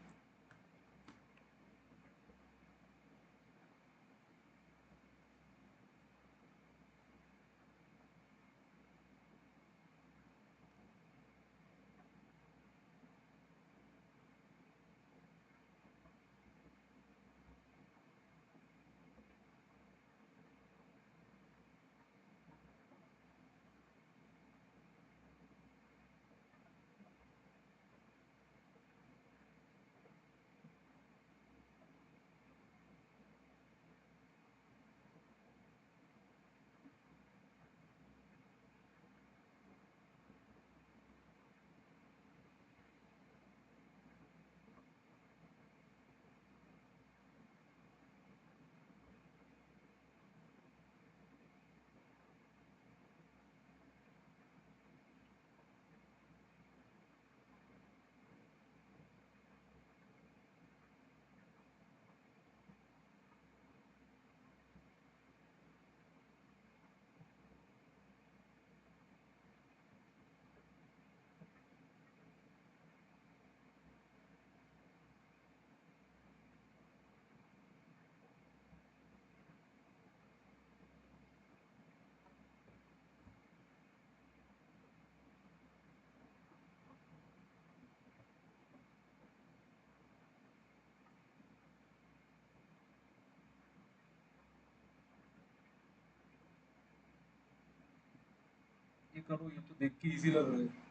ये करो, ये तो देख के इजी लग रहा है।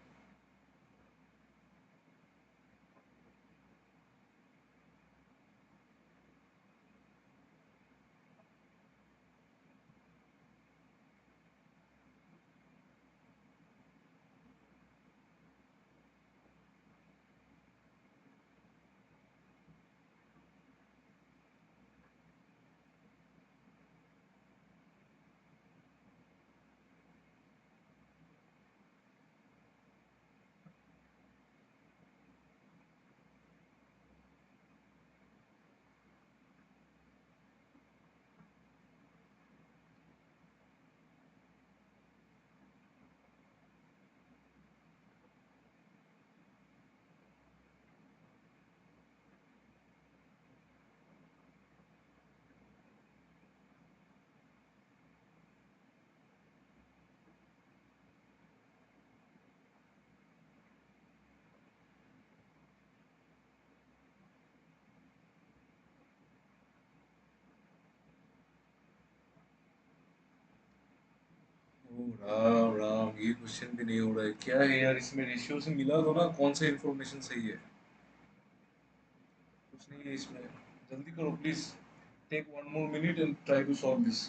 ओ राम राम, ये क्वेश्चन भी नहीं हो रहा है क्या है यार? इसमें रेशियो से मिला दो ना, कौन सा इन्फॉर्मेशन सही है? कुछ नहीं है इसमें। जल्दी करो please, take 1 more minute and try to solve this.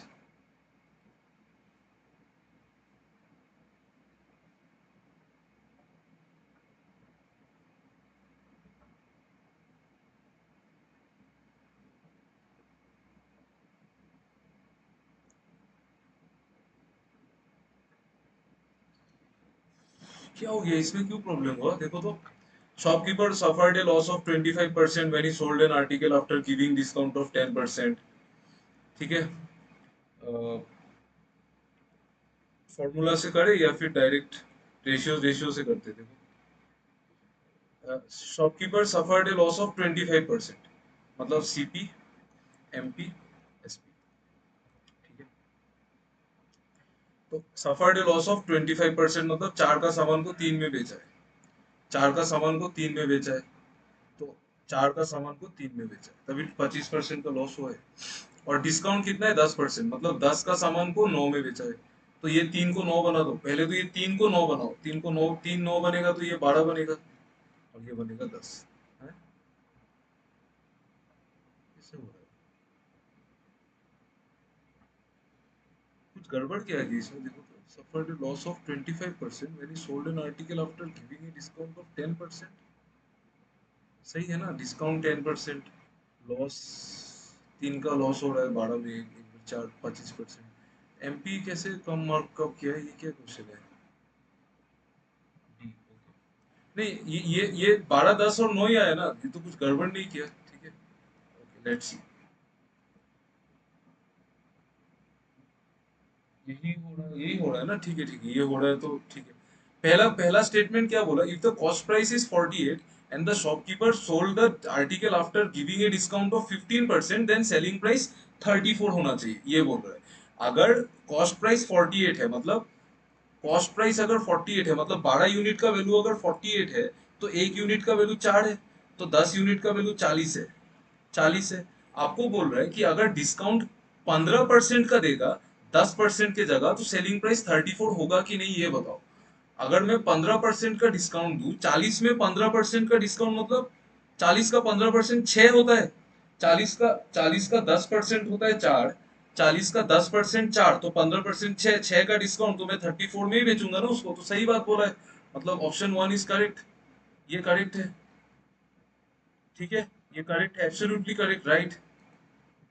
क्या हो गया इसमें, क्यों प्रॉब्लम हुआ? देखो तो, shopkeeper suffered a loss of 25% when he sold an article after giving discount of 10%। ठीक है, फॉर्मूला से करे या फिर डायरेक्ट रेशियो रेशियो से करते? देखो, shopkeeper suffered a loss of 25%, मतलब सीपी एमपी एसपी। ठीक है, तो suffered a loss of 25% मतलब चार का सामान को तीन में बेचा है, चार का सामान को तीन में बेचा है, तो चार का सामान को तीन में बेचा है, तभी 25% का लॉस हुआ है। और डिस्काउंट कितना है? 10%, मतलब 10 का सामान को 9 में बेचा है। तो ये तीन को 9 बना दो पहले, तो ये तीन को 9 बनाओ, तीन को 9, तीन 9 बनेगा तो ये 12 बनेगा, और ये बनेगा 10 है। कैसे हो रहा है? कुछ गड़बड़ क्या है इसमें? देखो तो, suffered a loss of 25% when he sold an article after giving a discount of 10%। सही है ना? डिस्काउंट 10%, लॉस, तीन का लॉस हो रहा है 12 में, चार 25%। एमपी कैसे कम मार्क कब किया है? ये क्या क्वेश्चन है? नहीं, ये 12 10 और 9 ही आया ना, ये तो कुछ गड़बड़ नहीं किया। ठीक है, ओके लेट्स सी। यही हो रहा है ना? ठीक है ठीक है, ये हो रहा है तो ठीक है। पहला पहला स्टेटमेंट क्या बोला? If the cost price is 48 and the shopkeeper sold the article after giving a discount of 15%, then selling price 34 होना चाहिए, ये बोल रहा है। अगर कॉस्ट प्राइस 48 है, मतलब कॉस्ट प्राइस अगर 48 है, मतलब 12 यूनिट का वैल्यू अगर 48 है, तो एक यूनिट का वैल्यू 4 है, तो 10 यूनिट का वैल्यू 40 है, 40 है। आपको बोल रहा है कि अगर डिस्काउंट 15% का देगा 10% की जगह, तो सेलिंग प्राइस 34 होगा कि नहीं, ये बताओ। अगर मैं 15% का डिस्काउंट दूं, 40 में 15% का डिस्काउंट मतलब 40 का 15% 6 होता है, 40 का 10% होता है 4, 40 का 10% 4, तो 15% 6, 6 का डिस्काउंट, तो मैं 34 में ही बेचूंगा ना उसको। तो सही बात बोला है, मतलब ऑप्शन 1 इज करेक्ट, ये करेक्ट है। ठीक है, ये करेक्ट है, absolutely correct, right,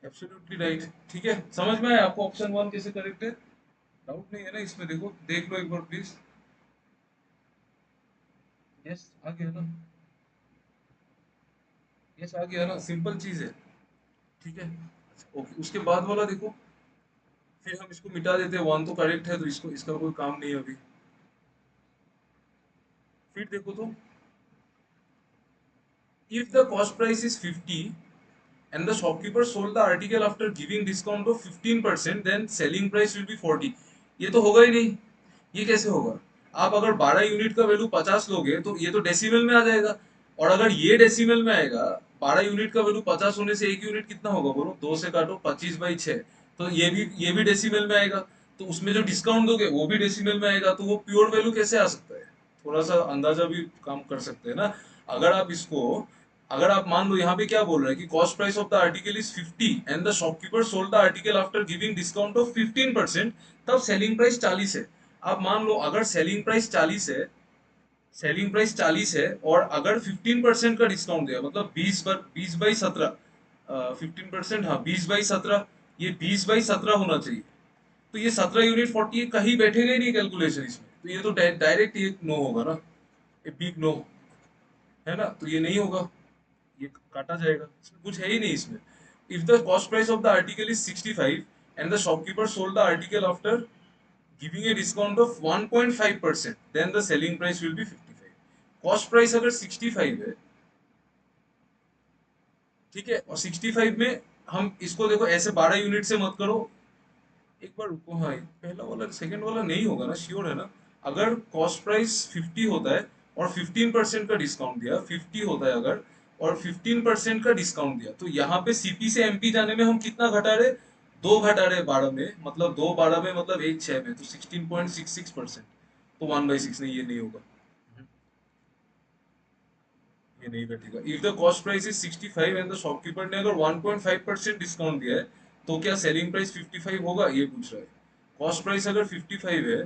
absolutely right. ठीक है, समझ में आया आपको ऑप्शन 1 कैसे करेक्ट है? डाउट नहीं है ना इसमें? देखो, देख लो एक बार प्लीज। यस, आ गया ना? यस, आ गया ना? सिंपल चीज है। ठीक है, ओके, उसके बाद वाला देखो, फिर हम इसको मिटा देते हैं। 1 तो करेक्ट है, तो इसको, इसका कोई काम नहीं है अभी। फिर देखो तो, if the cost price is 50 and the shopkeeper sold the article after giving discount of 15%, then selling price will be 40। ये तो होगा ही नहीं, ये कैसे होगा? आप अगर 12 यूनिट का वैल्यू 50 लोगे, तो ये तो डेसिमल में आ जाएगा। और अगर ये डेसिमल में आएगा, 12 यूनिट का वैल्यू 50 होने से एक यूनिट कितना होगा बोलो? 2 से काटो, 25/6, तो ये भी डेसिमल में आएगा। तो उसमें जो डिस्काउंट दोगे वो भी डेसिमल में आएगा, तो वो प्योर वैल्यू कैसे आ सकता है? थोड़ा सा अंदाजा भी काम कर सकते हैं ना। अगर आप इसको, अगर आप मान लो यहाँ पे क्या बोल रहे हैं कि cost price of the article is 50 and the shopkeeper sold the article after giving discount of 15%, तब सेलिंग प्राइस 40 है। आप मान लो अगर सेलिंग प्राइस 40 है, सेलिंग प्राइस 40 है, और अगर 15% का डिस्काउंट दिया, मतलब 20/17, 15%, हाँ 20/17, ये 20/17 होना चाहिए। तो ये 17 यूनिट 40 कहीं बैठेगा ही नहीं कैलकुलेशन इसमें, तो ये तो डायरेक्ट ये नो होगा ना, ये बिग नो है ना, तो ये नहीं होगा, ये काटा जाएगा, इसमें कुछ है ही नहीं इसमें। If the cost price of the article is 65 and the shopkeeper sold the article after giving a discount of 1.5%, then the selling price will be 55। Cost price अगर 65 है, ठीक है, और 65 में हम इसको देखो ऐसे 12 यूनिट से मत करो, एक बार रुको। हाँ, पहला वाला सेकंड वाला नहीं होगा ना, श्योर है ना? अगर कॉस्ट प्राइस 50 होता है और 15% का डिस्काउंट दिया, 50 होता है अगर, और 15% का डिस्काउंट दिया, तो यहाँ पे सीपी से एमपी जाने में हम कितना घटा रहे? दो घटा रहे 12 में, मतलब 2 12 में मतलब 1 6 में, तो 16.66%। तो 1/6 नहीं, ये नहीं होगा, ये नहीं बैठेगा। If the cost price is 65 and the shopkeeper ने अगर 1.5% डिस्काउंट दिया है, तो क्या सेलिंग प्राइस 55 होगा, ये पूछ रहा है। कॉस्ट प्राइस अगर 55 है,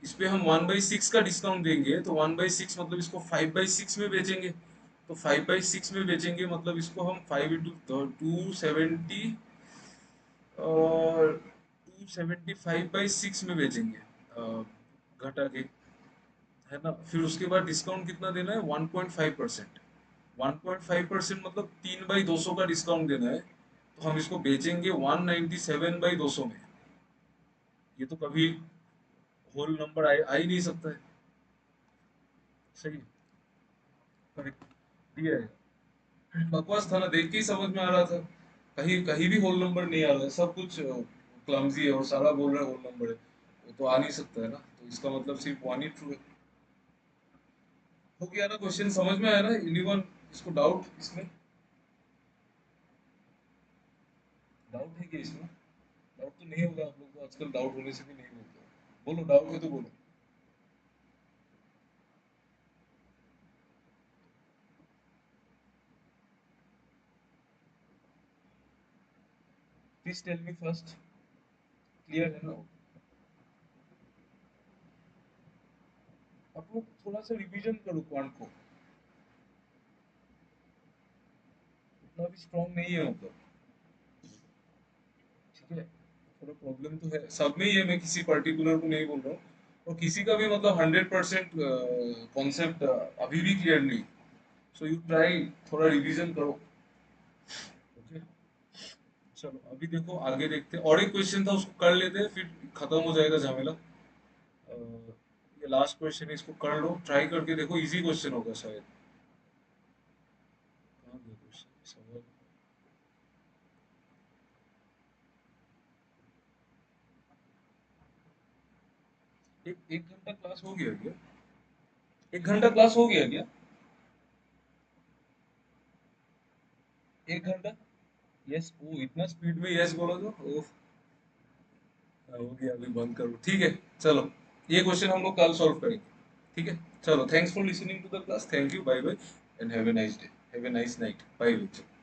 इस पे हम 1/6 का डिस्काउंट देंगे, तो 1/6 मतलब इसको 5/6 में बेचेंगे। तो 5/6 में बेचेंगे मतलब इसको हम 5 इंटू 270 और 275/6 में बेचेंगे, घटा के, है ना। फिर उसके बाद डिस्काउंट कितना देना है, 1.5%। 1.5% मतलब 3/200 का डिस्काउंट देना है, तो हम इसको बेचेंगे 197/200 में। ये तो कभी होल नंबर आ ही नहीं सकता है। सही, करेक्ट दिया है। बकवास था ना, देख के ही समझ में आ रहा था, कहीं कहीं भी होल नंबर नहीं आ रहा है, सब कुछ क्लमजी है और सारा बोल रहा है होल नंबर है। वो तो आ नहीं सकता है ना, तो इसका मतलब सिर्फ वन ही ट्रू है। हो गया ना, क्वेश्चन समझ में आया ना एनीवन, इसको डाउट इसमें, डाउट है कि इसमें, डाउट तो नहीं होगा, आप लोग तो आजकल डाउट होने से भी नहीं बोलते। बोलो, डाउट है तो बोलो। Please tell me first, clear है ना। आप लोग थोड़ा सा रिवीजन करो क्वांट को, उतना भी स्ट्रांग नहीं है मतलब, ठीक है। थोड़ा प्रॉब्लम तो है सब में ही है, मैं किसी पर्टिकुलर को नहीं बोल रहा हूँ, और किसी का भी मतलब 100% कॉन्सेप्ट अभी भी क्लियर नहीं। सो यू ट्राई, थोड़ा रिवीजन करो, ओके। चलो अभी देखो, आगे देखते हैं, और एक क्वेश्चन था उसको कर लेते हैं, फिर खत्म हो जाएगा झमेला। ये लास्ट क्वेश्चन है, इसको कर लो, ट्राई करके देखो, इजी क्वेश्चन होगा शायद। कहाँ गया क्वेश्चन सवाल। एक घंटा क्लास हो गया क्या, 1 घंटा क्लास हो गया क्या, 1 घंटा। यस, ओ इतना स्पीड में यस बोला तो, ओह। हो गया, अभी बंद करो, ठीक है। चलो, ये क्वेश्चन हम लोग कल सॉल्व करेंगे, ठीक है। चलो, thanks for listening to the class, thank you, bye bye, and have a nice day, have a nice night, bye bye.